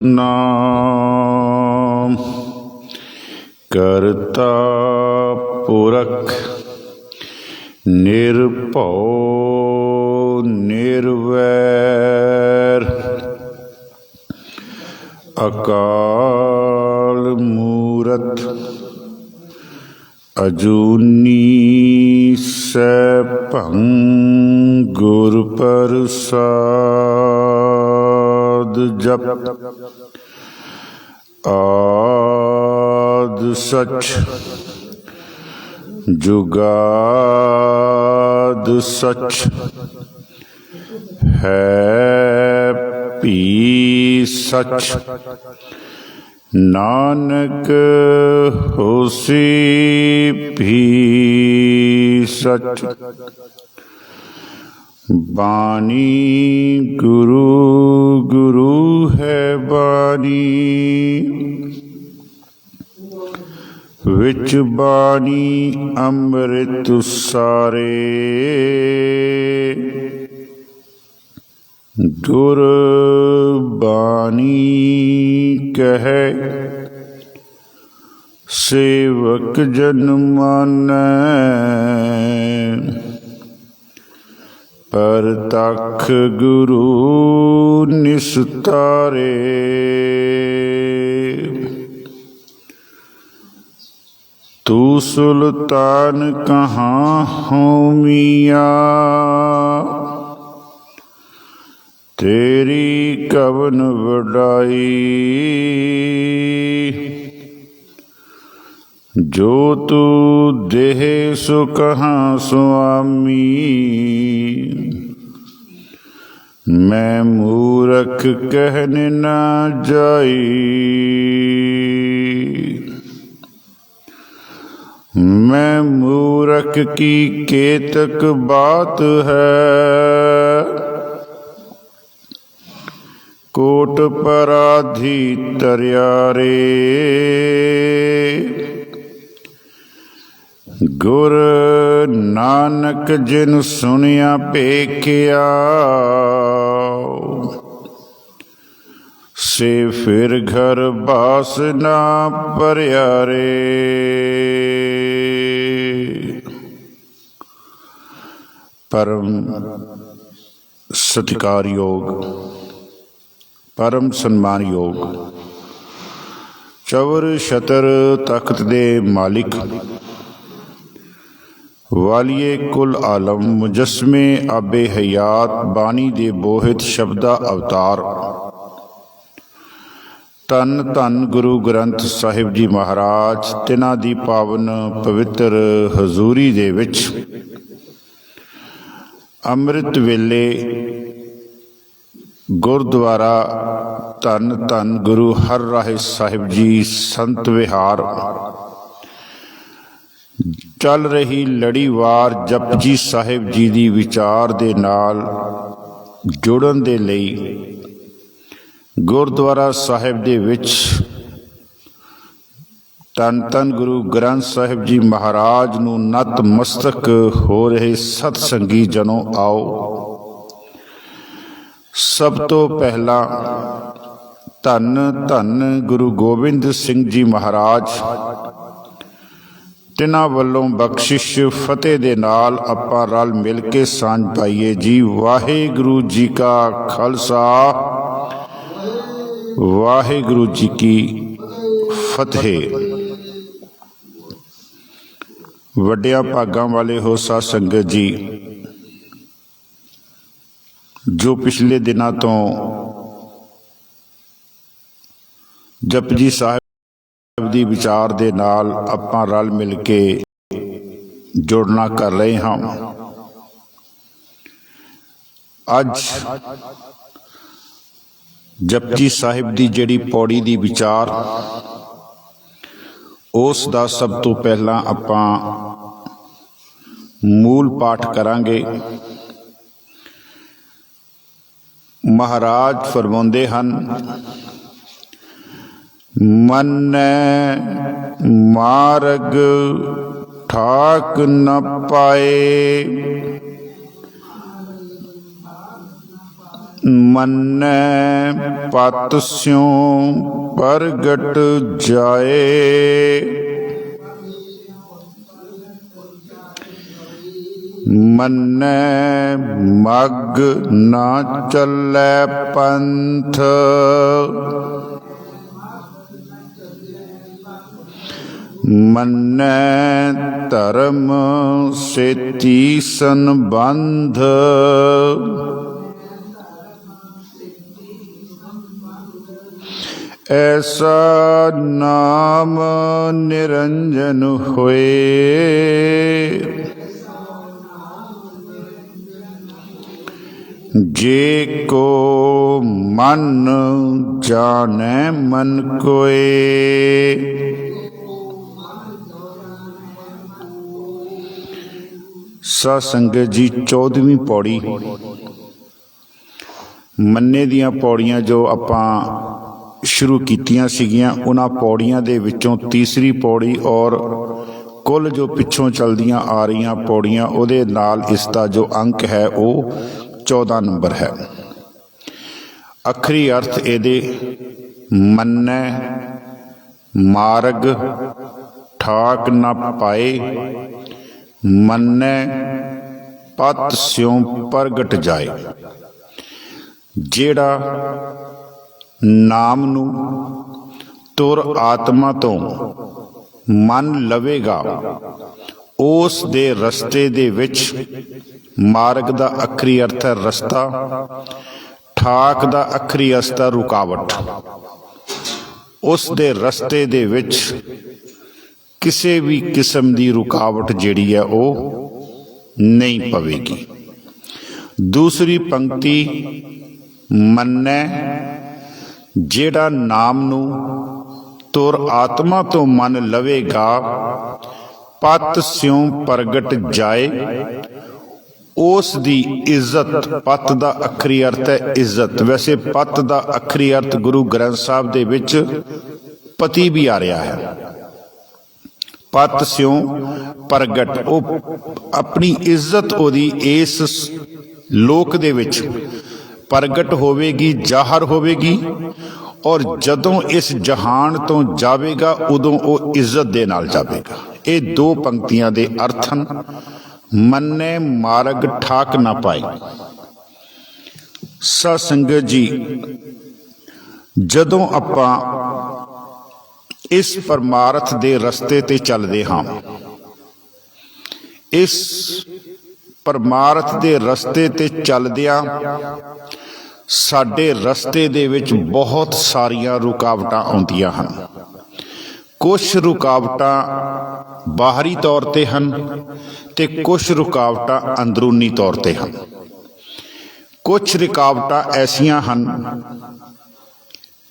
नाम करता पुरख निर्भव निर्वैर अकाल मूरत अजूनी सैभं गुर प्रसाद जप आद सच जुगाद सच है भी सच नानक होसी भी सच बानी गुरु गुरु है बानी विच बानी अमृत सारे गुर बानी कहे सेवक जन मानै परतख गुरु निस्तारे तू सुल्तान कहाँ हो मियाँ तेरी कवन वडाई जो तू देह सो कहाँ स्वामी मैं मूरख कहने ना जाई मैं मूरख की केतक बात है कोट पराधी तरियारे गुर नानक जिन सुनिया पेखिया से फिर घर बास ना परियारे परम सत्कार योग परम सन्मान योग चवर छतर तख्त दे मालिक वालिए कुल आलम मुजस्मे आबे हयात बानी दे बोहित शब्दा अवतार धन धन गुरु ग्रंथ साहिब जी महाराज तिन्हां दी पावन पवित्र हजूरी दे विच अमृत वेले गुरुद्वारा धन धन गुरु हर राहे साहिब जी संत विहार चल रही लड़ीवार जपजी साहिब जी दी विचार दे नाल जुड़न दे लई गुरुद्वारा साहिब दे विच धन धन गुरु ग्रंथ साहिब जी महाराज नूं नतमस्तक हो रहे सतसंगी जनों आओ सब तो पहला धन धन गुरु गोबिंद सिंह जी महाराज तिन्हां वल्लों बख्शिश फतेह दे नाल आपां रल मिल के सांझ पाईए जी। वाहिगुरू जी का खालसा वाहिगुरू जी की फतेह। वड्डियां भागां वाले हो साध संगत जी जो पिछले दिनों तो जपजी साहिब दी विचार दे नाल आपां रल मिल के जुड़ना कर रहे हाँ। अज जपजी साहिब दी जिहड़ी पौड़ी दी विचार उस दा सब तो पहला आपां मूल पाठ करांगे। महाराज फरमाउंदे हन मन्नै मार्ग ठाक न पाए मन्नै पत स्यों प्रगट जाए। मन्नै मग ना चलै पंथ, मन्नै धर्म सेती संबंध। ऐसा नाम निरंजन होए, जे को मन जाने मन कोय। साध संगत जी 14ਵੀਂ पौड़ी मन्ने ਦੀਆਂ पौड़ियां जो ਆਪਾਂ शुरू कीतियां सीगियां, उन्हां पौड़ियां दे विचों तीसरी पौड़ी और कुल जो पिछों चलदियां आ रही पौड़ियां उहदे नाल इसका जो अंक है वो 14 नंबर है। अखरी अर्थ इहदे मन्नै मार्ग ठाक न पाए, मन्नै पत स्यों प्रगट जाए। जेड़ा नाम नू तुर आत्मा तो मन लवेगा, उस दे रस्ते दे विच, मार्ग दा अखरी अर्थ है रस्ता, ठाक दा अखरी अर्थ है रुकावट। उस दे रस्ते दे विच किसी भी किस्म की रुकावट जिहड़ी है वो नहीं पवेगी। दूसरी पंक्ति मन्नै जेड़ा नाम नू तुर आत्मा तो मन लवेगा, पत स्यों प्रगट जाए। उस दी इज्जत, पत दा अखरी अर्थ है इज्जत। वैसे पत दा अखरी अर्थ गुरु ग्रंथ साहब दे विच पति भी आ रहा है। पत स्यों प्रगट, वो अपनी इज्जत ओदी इस लोक दे विच प्रगट होवेगी, जाहर होवेगी, और जदों इस जहान तो जावेगा उदों वो इज्जत दे नाल जावेगा। ये दो पंक्तियां दे अर्थ हन। मन्ने मार्ग ठाक ना पाए। साध संगत जी जदों आपां इस परमार्थ दे रस्ते ते चलदे हां, इस परमार्थ दे रस्ते ते चलदियां साडे रस्ते दे विच बहुत सारियां रुकावटां आउंदियां हन। कुछ रुकावटां बाहरी तौर ते हन ते कुछ रुकावटां अंदरूनी तौर ते हन। कुछ रुकावटां ऐसियां हन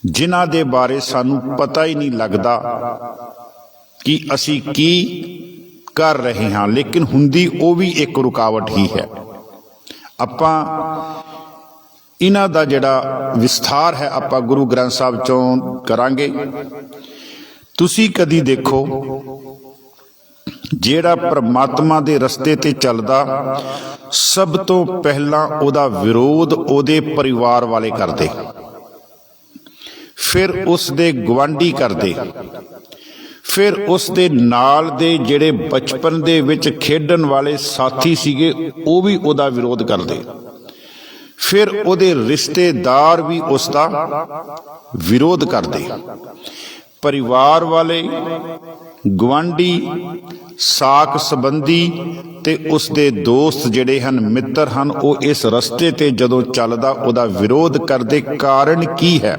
जिन्हां दे बारे सानू पता ही नहीं लगदा कि असी की कर रहे हाँ, लेकिन हुंदी वो भी एक रुकावट ही है। आपां इन्हां दा जिहड़ा विस्तार है आपां गुरु ग्रंथ साहब चों करांगे। तुसी कदी देखो जिहड़ा परमात्मा दे रस्ते ते चलदा, सब तो पहला उहदा विरोध उहदे परिवार वाले करदे, फिर उस दे गवांढी करदे, फिर उस दे नाल दे जिहड़े बचपन दे विच खेडण वाले साथी सीगे वो भी उहदा विरोध करदे, फिर उहदे रिश्तेदार भी उसका विरोध करदे। परिवार वाले, गवांढी, साक संबंधी ते उसदे दोस्त जिहड़े हन, मित्र हन, वो इस रस्ते ते जदों चलदा उहदा विरोध करदे। कारण की है?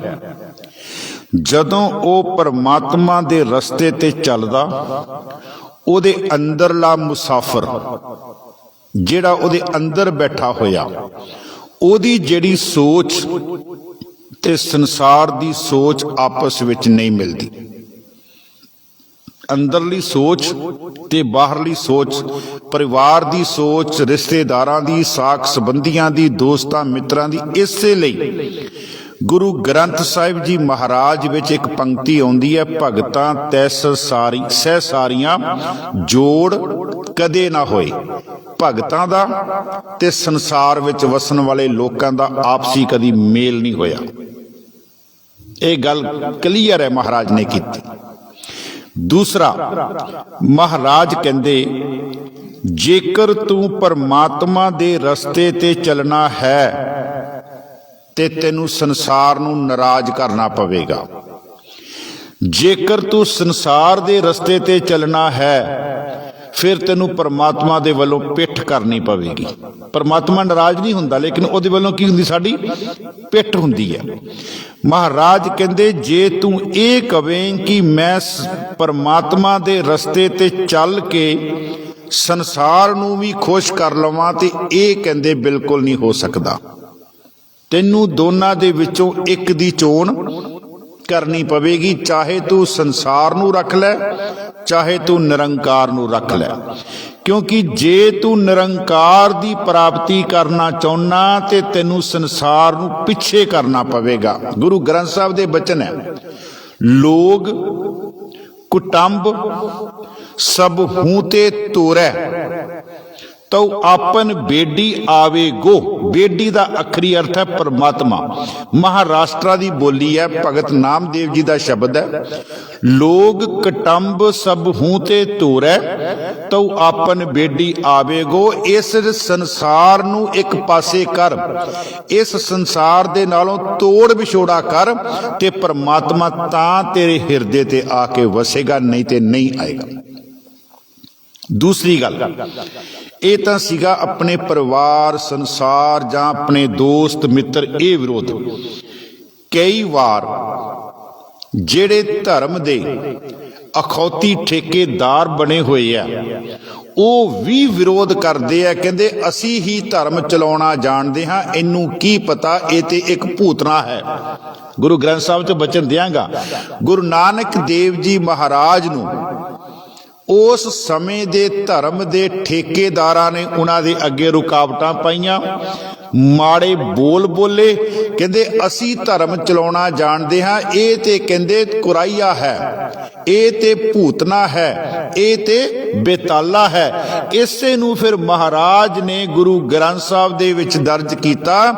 जदों वो परमात्मा दे रस्ते ते चलदा, उहदे अंदरला मुसाफिर जिहड़ा उहदे अंदर बैठा होया, उहदी जिहड़ी सोच ते संसार दी सोच आपस विच नहीं मिलदी। अंदरली सोच ते बाहरली सोच, परिवार दी सोच, रिश्तेदारां दी, साक संबंधियां दी, दोस्तां मित्रां दी। इसे लई गुरु ग्रंथ साहिब जी महाराज विच एक पंक्ति आउंदी है, भगतां तैस सारी सह सारियां जोड़ कदे ना होए। ਭਗਤਾਂ ਦਾ ਤੇ ਸੰਸਾਰ ਵਿੱਚ ਵਸਣ ਵਾਲੇ ਲੋਕਾਂ ਦਾ ਆਪਸੀ ਕਦੀ ਮੇਲ ਨਹੀਂ ਹੋਇਆ। ਇਹ ਗੱਲ ਕਲੀਅਰ ਹੈ ਮਹਾਰਾਜ ਨੇ ਕੀਤੀ। ਦੂਸਰਾ, ਮਹਾਰਾਜ ਕਹਿੰਦੇ ਜੇਕਰ ਤੂੰ ਪਰਮਾਤਮਾ ਦੇ ਰਸਤੇ ਤੇ ਚੱਲਣਾ ਹੈ ਤੇ ਤੈਨੂੰ ਸੰਸਾਰ ਨੂੰ ਨਾਰਾਜ਼ ਕਰਨਾ ਪਵੇਗਾ। ਜੇਕਰ ਤੂੰ ਸੰਸਾਰ ਦੇ ਰਸਤੇ ਤੇ ਚੱਲਣਾ ਹੈ ਫਿਰ ਤੈਨੂੰ ਪਰਮਾਤਮਾ ਦੇ ਵੱਲੋਂ ਪਿੱਠ ਕਰਨੀ ਪਵੇਗੀ। ਪਰਮਾਤਮਾ ਨਾਰਾਜ਼ ਨਹੀਂ ਹੁੰਦਾ, ਲੇਕਿਨ ਉਹਦੇ ਵੱਲੋਂ ਕੀ ਹੁੰਦੀ? ਸਾਡੀ ਪਿੱਠ ਹੁੰਦੀ ਹੈ। ਮਹਾਰਾਜ ਕਹਿੰਦੇ ਜੇ ਤੂੰ ਇਹ ਕਵੇਂ ਕਿ ਮੈਂ ਪਰਮਾਤਮਾ ਦੇ ਰਸਤੇ ਤੇ ਚੱਲ ਕੇ ਸੰਸਾਰ ਨੂੰ ਵੀ ਖੁਸ਼ ਕਰ ਲਵਾਂ, ਤੇ ਇਹ ਕਹਿੰਦੇ ਬਿਲਕੁਲ ਨਹੀਂ ਹੋ ਸਕਦਾ। ਤੈਨੂੰ ਦੋਨਾਂ ਦੇ ਵਿੱਚੋਂ ਇੱਕ ਦੀ ਚੋਣ ਕਰਨੀ ਪਵੇਗੀ, ਚਾਹੇ ਤੂੰ ਸੰਸਾਰ ਨੂੰ ਰੱਖ ਲੈ, ਚਾਹੇ ਤੂੰ ਨਿਰੰਕਾਰ ਨੂੰ ਰੱਖ ਲੈ। ਕਿਉਂਕਿ ਜੇ ਤੂੰ ਨਿਰੰਕਾਰ ਦੀ ਪ੍ਰਾਪਤੀ ਕਰਨਾ ਚਾਹੁੰਦਾ ਤੇ ਤੈਨੂੰ ਸੰਸਾਰ ਨੂੰ ਪਿੱਛੇ ਕਰਨਾ ਪਵੇਗਾ। ਗੁਰੂ ਗ੍ਰੰਥ ਸਾਹਿਬ ਦੇ ਬਚਨ ਹੈ, ਲੋਗ ਕੁਟੰਬ ਸਭ ਹੂੰ ਤੇ ਤੋਰੈ ਤਉ ਆਪਨ ਬੇਡੀ ਆਵੇ ਗੋ। ਬੇਡੀ ਦਾ ਅਖਰੀ ਅਰਥ ਹੈ ਪਰਮਾਤਮਾ। ਮਹਾਰਾਸ਼ਟਰਾ ਦੀ ਬੋਲੀ ਹੈ, ਭਗਤ ਨਾਮਦੇਵ ਜੀ ਦਾ ਸ਼ਬਦ ਹੈ, ਲੋਗ ਕਟੰਬ ਸਭ ਹੂੰ ਤੇ ਤੋਰੈ ਤਉ ਆਪਨ ਬੇਡੀ ਆਵੇ ਗੋ। ਇਸ ਸੰਸਾਰ ਨੂੰ ਇੱਕ ਪਾਸੇ ਕਰ, ਇਸ ਸੰਸਾਰ ਦੇ ਨਾਲੋਂ ਤੋੜ ਵਿਛੋੜਾ ਕਰ ਤੇ ਪਰਮਾਤਮਾ ਤਾਂ ਤੇਰੇ ਹਿਰਦੇ ਤੇ ਆ ਕੇ ਵਸੇਗਾ, ਨਹੀਂ ਤੇ ਨਹੀਂ ਆਏਗਾ। ਦੂਸਰੀ ਗੱਲ, ਇਹ ਤਾਂ ਸੀਗਾ ਆਪਣੇ ਪਰਿਵਾਰ, ਸੰਸਾਰ ਜਾਂ ਆਪਣੇ ਦੋਸਤ ਮਿੱਤਰ, ਇਹ ਵਿਰੋਧ। ਕਈ ਵਾਰ ਜਿਹੜੇ ਧਰਮ ਦੇ ਅਖੌਤੀ ਠੇਕੇਦਾਰ ਬਣੇ ਹੋਏ ਆ ਉਹ ਵੀ ਵਿਰੋਧ ਕਰਦੇ ਆ, ਕਹਿੰਦੇ ਅਸੀਂ ਹੀ ਧਰਮ ਚਲਾਉਣਾ ਜਾਣਦੇ ਹਾਂ, ਇਹਨੂੰ ਕੀ ਪਤਾ, ਇਹ ਤੇ ਇੱਕ ਭੂਤਨਾ ਹੈ। ਗੁਰੂ ਗ੍ਰੰਥ ਸਾਹਿਬ ਤੋਂ ਬਚਨ ਦਿਆਂਗਾ, ਗੁਰੂ ਨਾਨਕ ਦੇਵ ਜੀ ਮਹਾਰਾਜ ਨੂੰ ਉਸ ਸਮੇਂ ਦੇ ਧਰਮ ਦੇ ਠੇਕੇਦਾਰਾਂ ਨੇ ਉਹਨਾਂ ਦੇ ਅੱਗੇ ਰੁਕਾਵਟਾਂ ਪਾਈਆਂ, ਮਾੜੇ ਬੋਲ ਬੋਲੇ, ਕਹਿੰਦੇ ਅਸੀਂ ਧਰਮ ਚਲਾਉਣਾ ਜਾਣਦੇ ਹਾਂ, ਇਹ ਤੇ ਕਹਿੰਦੇ ਕੁਰਾਈਆ ਹੈ, ਇਹ ਤੇ ਭੂਤਨਾ ਹੈ, ਇਹ ਤੇ ਬੇਤਾਲਾ ਹੈ। ਇਸੇ ਨੂੰ ਫਿਰ ਮਹਾਰਾਜ ਨੇ ਗੁਰੂ ਗ੍ਰੰਥ ਸਾਹਿਬ ਦੇ ਵਿੱਚ ਦਰਜ ਕੀਤਾ,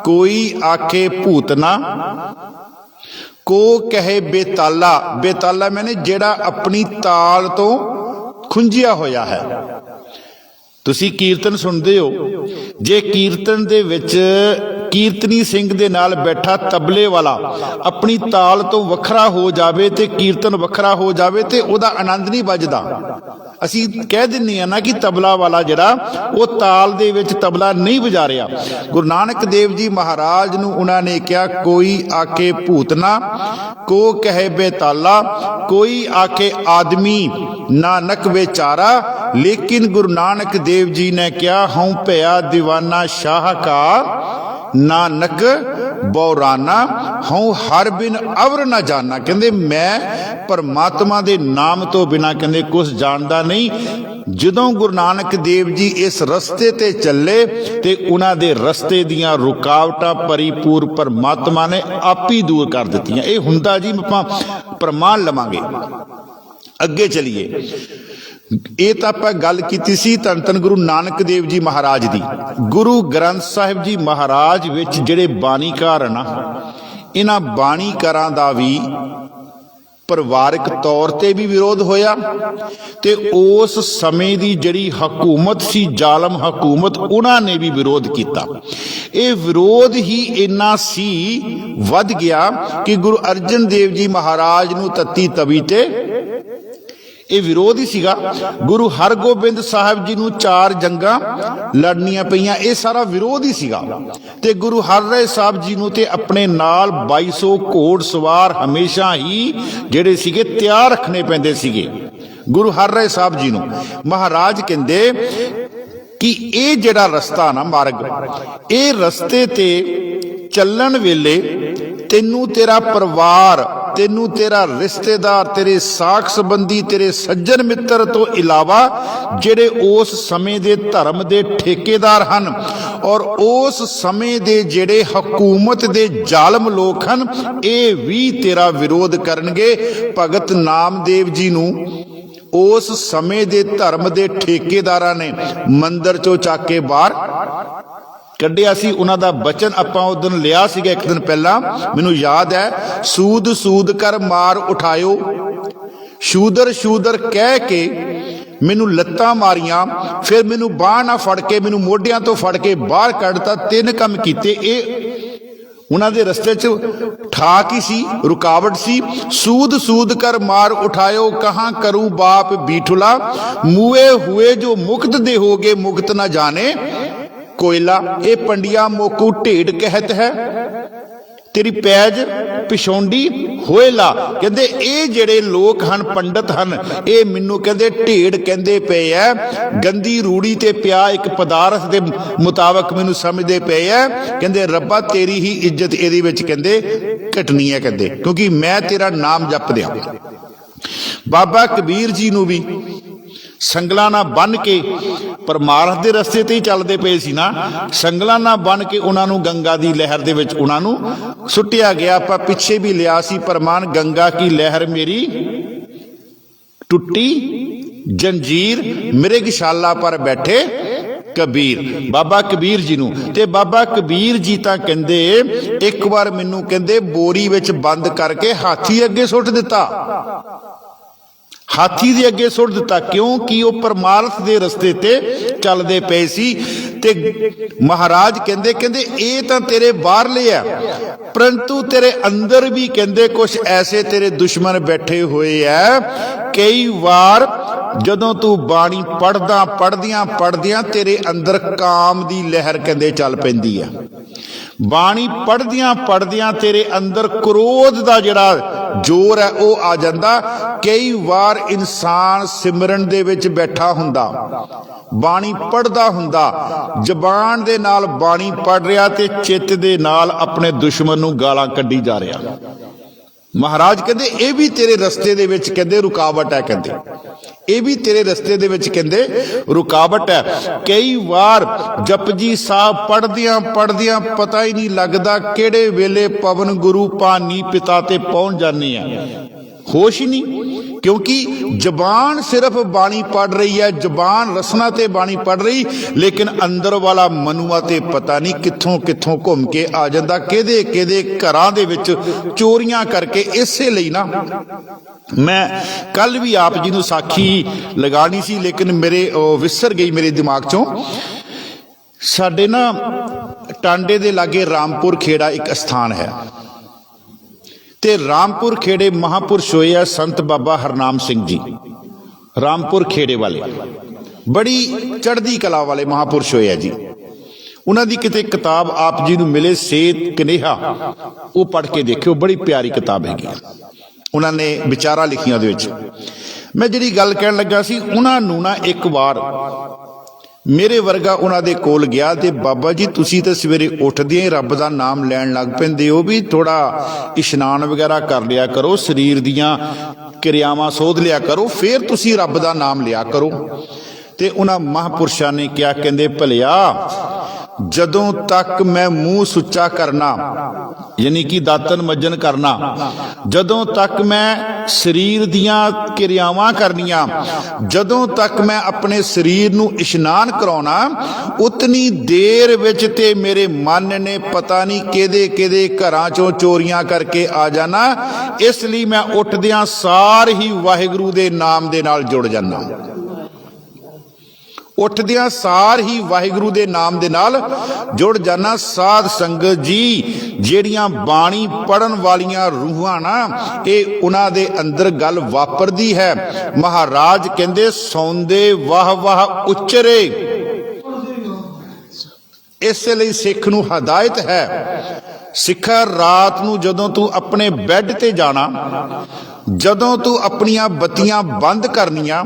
ਕੋਈ ਆਖੇ ਭੂਤਨਾ ਕੋ ਕਹੇ ਬੇਤਾਲਾ। ਬੇਤਾਲਾ ਮੈਨੇ ਜਿਹੜਾ ਆਪਣੀ ਤਾਲ ਤੋਂ ਖੁੰਝਿਆ ਹੋਇਆ ਹੈ। ਤੁਸੀਂ ਕੀਰਤਨ ਸੁਣਦੇ ਹੋ, ਜੇ ਕੀਰਤਨ ਦੇ ਵਿੱਚ ਕੀਰਤਨੀ ਸਿੰਘ ਦੇ ਨਾਲ ਬੈਠਾ ਤਬਲੇ ਵਾਲਾ ਆਪਣੀ ਤਾਲ ਤੋਂ ਵੱਖਰਾ ਹੋ ਜਾਵੇ ਤੇ ਕੀਰਤਨ ਵੱਖਰਾ ਹੋ ਜਾਵੇ ਤੇ ਉਹਦਾ ਆਨੰਦ ਨਹੀਂ ਵੱਜਦਾ। ਅਸੀਂ ਕਹਿ ਦਿੰਦੇ ਹਾਂ ਨਾ ਕਿ ਤਬਲਾ ਵਾਲਾ ਜਿਹੜਾ ਉਹ ਤਾਲ ਦੇ ਵਿੱਚ ਤਬਲਾ ਨਹੀਂ ਵਜਾ ਰਿਹਾ। ਗੁਰੂ ਨਾਨਕ ਦੇਵ ਜੀ ਮਹਾਰਾਜ ਨੂੰ ਉਹਨਾਂ ਨੇ ਕਿਹਾ, ਕੋਈ ਆਕੇ ਭੂਤਨਾ ਕੋ ਕਹੇ ਬੇਤਾਲਾ, ਕੋਈ ਆਕੇ ਆਦਮੀ ਨਾਨਕ ਵਿਚਾਰਾ। ਲੇਕਿਨ ਗੁਰੂ ਨਾਨਕ ਦੇਵ ਜੀ ਨੇ ਕਿਹਾ, ਹਉ ਭਇਆ ਦੀਵਾਨਾ ਸ਼ਾਹਕਾਰ ਨਾਨਕ ਬੌਰਾਨਾ, ਹਉ ਹਰ ਬਿਨ ਅਵਰ ਨਾ ਜਾਣਾ। ਕਹਿੰਦੇ ਮੈਂ ਪਰਮਾਤਮਾ ਦੇ ਨਾਮ ਤੋਂ ਬਿਨਾਂ ਕਹਿੰਦੇ ਕੁਛ ਜਾਣਦਾ ਨਹੀਂ। ਜਦੋਂ ਗੁਰੂ ਨਾਨਕ ਦੇਵ ਜੀ ਇਸ ਰਸਤੇ ਤੇ ਚੱਲੇ ਤੇ ਉਹਨਾਂ ਦੇ ਰਸਤੇ ਦੀਆਂ ਰੁਕਾਵਟਾਂ ਭਰੀਪੂਰ ਪਰਮਾਤਮਾ ਨੇ ਆਪ ਹੀ ਦੂਰ ਕਰ ਦਿੱਤੀਆਂ। ਇਹ ਹੁੰਦਾ ਜੀ, ਆਪਾਂ ਪ੍ਰਮਾਣ ਲਵਾਂਗੇ। ਅੱਗੇ ਚਲੀਏ, ਇਹ ਤਾਂ ਆਪਾਂ ਗੱਲ ਕੀਤੀ ਸੀ ਧੰਨ ਧੰਨ ਗੁਰੂ ਨਾਨਕ ਦੇਵ ਜੀ ਮਹਾਰਾਜ ਦੀ। ਗੁਰੂ ਗ੍ਰੰਥ ਸਾਹਿਬ ਜੀ ਮਹਾਰਾਜ ਵਿੱਚ ਜਿਹੜੇ ਬਾਣੀਕਾਰ ਨਾ, ਇਹਨਾਂ ਬਾਣੀਕਾਰਾਂ ਦਾ ਵੀ ਪਰਿਵਾਰਕ ਤੌਰ ਤੇ ਵੀ ਵਿਰੋਧ ਹੋਇਆ ਤੇ ਉਸ ਸਮੇਂ ਦੀ ਜਿਹੜੀ ਹਕੂਮਤ ਸੀ, ਜ਼ਾਲਮ ਹਕੂਮਤ, ਉਹਨਾਂ ਨੇ ਵੀ ਵਿਰੋਧ ਕੀਤਾ। ਇਹ ਵਿਰੋਧ ਹੀ ਇੰਨਾ ਸੀ ਵੱਧ ਗਿਆ ਕਿ ਗੁਰੂ ਅਰਜਨ ਦੇਵ ਜੀ ਮਹਾਰਾਜ ਨੂੰ ਤੱਤੀ ਤਵੀ ਤੇ ਇਹ ਵਿਰੋਧ ਹੀ ਸੀਗਾ। ਗੁਰੂ ਹਰਗੋਬਿੰਦ ਸਾਹਿਬ ਜੀ ਨੂੰ 4 ਜੰਗਾਂ ਲੜਨੀਆਂ ਪਈਆਂ, ਇਹ ਸਾਰਾ ਵਿਰੋਧ ਹੀ ਸੀਗਾ। ਤੇ ਗੁਰੂ ਹਰਿਰਾਏ ਸਾਹਿਬ ਜੀ ਨੂੰ ਤੇ ਆਪਣੇ ਨਾਲ 2200 ਘੋੜ ਸਵਾਰ ਹਮੇਸ਼ਾ ਹੀ ਜਿਹੜੇ ਸੀਗੇ ਤਿਆਰ ਰੱਖਣੇ ਪੈਂਦੇ ਸੀਗੇ। ਗੁਰੂ ਹਰਿਰਾਏ ਸਾਹਿਬ ਜੀ ਨੂੰ ਮਹਾਰਾਜ ਕਹਿੰਦੇ ਕਿ ਇਹ ਜਿਹੜਾ ਰਸਤਾ ਨਾ, ਮਾਰਗ, ਇਹ ਰਸਤੇ ਤੇ ਚੱਲਣ ਵੇਲੇ ਤੈਨੂੰ ਤੇਰਾ ਪਰਿਵਾਰ, ਤੈਨੂੰ ਤੇਰਾ ਰਿਸ਼ਤੇਦਾਰ, ਤੇਰੇ ਸਾਖ ਸੰਬੰਧੀ, ਤੇਰੇ ਸੱਜਣ ਮਿੱਤਰ ਤੋਂ ਇਲਾਵਾ ਜਿਹੜੇ ਉਸ ਸਮੇਂ ਦੇ ਧਰਮ ਦੇ ਠੇਕੇਦਾਰ ਹਨ ਔਰ ਉਸ ਸਮੇਂ ਦੇ ਜਿਹੜੇ ਹਕੂਮਤ ਦੇ ਜ਼ਾਲਮ ਲੋਕ ਹਨ, ਇਹ ਵੀ ਤੇਰਾ ਵਿਰੋਧ ਕਰਨਗੇ। ਭਗਤ ਨਾਮਦੇਵ ਜੀ ਨੂੰ उस समय दे धर्म दे ठेकेदारां ने मंदिर चों चक के बाहर ਕੱਢਿਆ ਸੀ। ਉਹਨਾਂ ਦਾ ਬਚਨ ਆਪਾਂ ਉਸ ਦਿਨ ਲਿਆ ਸੀਗਾ ਇੱਕ ਦਿਨ ਪਹਿਲਾਂ, ਮੈਨੂੰ ਯਾਦ ਹੈ, ਸੂਦ ਸੂਦ ਕਰ ਮਾਰ ਉਠਾਇਓ, ਸ਼ੂਦਰ ਸ਼ੂਦਰ ਕਹਿ ਕੇ ਮੈਨੂੰ ਲੱਤਾਂ ਮਾਰੀਆਂ, ਫਿਰ ਮੈਨੂੰ ਬਾਂਹ ਨਾਲ ਫੜ ਕੇ ਮੈਨੂੰ ਮੋਢਿਆਂ ਤੋਂ ਫੜ ਕੇ ਬਾਹਰ ਕੱਢਤਾ। 3 ਕੰਮ ਕੀਤੇ। ਇਹ ਉਹਨਾਂ ਦੇ ਰਸਤੇ 'ਚ ਠਾਕ ਹੀ ਸੀ, ਰੁਕਾਵਟ ਸੀ। सूद सूद कर मार उठायो, कहाँ करूं बाप बीठुला, मुए हुए जो मुक्त दे होगे मुक्त न जाने कोयला। ये पंडिया मोकू ढेड कहत है, तेरी पैज पिछौंडी होएला। कहते ये जेड़े लोग हन पंडित हन, ये मैनू कहते ढेड कहते पे है, गंदी रूड़ी ते पिया एक पदार्थ के मुताबिक मैनू समझते पे है। कहते रब्बा तेरी ही इज्जत ये कहते घटनी है, कहते क्योंकि मैं तेरा नाम जप दिया। बाबा कबीर जी नू भी संगलों ना बन के परमार्थ के रस्ते ते ही चलते पे सी ना, संगलों ना बन के उन्होंने गंगा की लहर दे विच उन्होंने सुटिया गया। आपां पिछे भी लिया सी परमान, गंगा की लहर मेरी टुटी जंजीर, मृगशाला पर बैठे कबीर। बाबा कबीर जी नू ते बाबा कबीर जी तां कहंदे एक बार मैनू कहंदे बोरी विच बंद करके हाथी अगे सुट दिता, हाथी दे अगे सुट दिता। क्योंकि वह परमार्थ के रस्ते ते चलते पे सी। ते महाराज कहंदे कहंदे ये तां तेरे बाहरले है, परंतु तेरे अंदर भी कहंदे कुछ ऐसे तेरे दुश्मन बैठे हुए है। कई बार जदों तू बाणी पढ़दा पढ़दियां पढ़दियां तेरे अंदर काम दी लहर कहंदे चल पैंदी है। बाणी पढ़दियां पढ़दियां तेरे अंदर क्रोध दा जिहड़ा जोर है वह आ जांदा। कई बार इंसान सिमरन दे विच बैठा हुंदा, बाणी पढ़दा हुंदा, जबान दे नाल बाणी पढ़ रहा ते चित्त दे नाल अपने दुश्मन नूं गालां कड्ढी जा रहा। महाराज कहते ये भी तेरे रस्ते दे विच कहते रुकावट है, कहते ये भी तेरे रस्ते दे विच कहते रुकावट है। कई बार जपजी साहब पढ़दियां पढ़दियां पता ही नहीं लगता किहड़े वेले पवन गुरु पानी पिता ते पहुंच जाने हैं, होश ही नहीं। क्योंकि जबान सिर्फ बाणी पढ़ रही है, जबान रसना ते बाणी पढ़ रही, लेकिन अंदर वाला मनुआ ते पता नहीं कित्थों कित्थों घूम के आ जाता, किहदे किहदे घरां दे विच चोरियां करके। इसे लई ना मैं कल भी आप जी नूं साखी लगानी सी, लेकिन मेरे विसर गई मेरे दिमाग चों। साडे ना टांडे दे लागे रामपुर खेड़ा एक स्थान है, ते रामपुर खेड़े महापुरुष होए है संत बाबा हरनाम सिंह जी, रामपुर खेड़े वाले बड़ी चढ़दी कला वाले महापुरुष होए है जी। उन्हां दी किते किताब आप जी नूं मिले सेत कनेहा, वो पढ़ के देखियो, बड़ी प्यारी किताब हैगी। उन्होंने विचारा लिखियां उहदे विच। मैं जिहड़ी गल कहण लगा सी, उन्हां नूं ना एक वार मेरे वर्गा उन्हां दे कोल गया ते बाबा जी तुसीं तां सवेरे उठदे ही रब दा नाम लैण लग पैंदे हो, भी थोड़ा इशनान वगैरह कर लिया करो, शरीर दियां क्रियावां सोध लिया करो, फिर तुसीं रब दा नाम लिया करो। ते उन्हां महापुरुषां ने क्या कहंदे, भलिया जदों तक मैं मूँह सुच्चा करना, यानी कि दातन मज्जन करना, जदों तक मैं शरीर दियां क्रियावां करनियां, जदों तक मैं अपने शरीर नूं इशनान कराउणा, उतनी देर विच ते मेरे मन ने पता नहीं किहदे किहदे घरां चों चोरियां करके आ जाना। इसलिए मैं उठदियां सार ही वाहिगुरू दे नाम दे नाल जुड़ जाना, उठदियां सार ही वाहिगुरू दे नाम दे नाल जुड़ जाना। साध संगत जी ਜਿਹੜੀਆਂ ਬਾਣੀ पढ़न वालियां रूहां ना, ये उन्हां दे अंदर गल वापरदी है। महाराज कहंदे सौंदे वाह वाह उच्चरे, इसलिए सिख नूं हदायत है, सिखा रात नूं जदों तू अपने बैड ते जाना, जदों तू अपनियां बत्तियां बंद करनियां,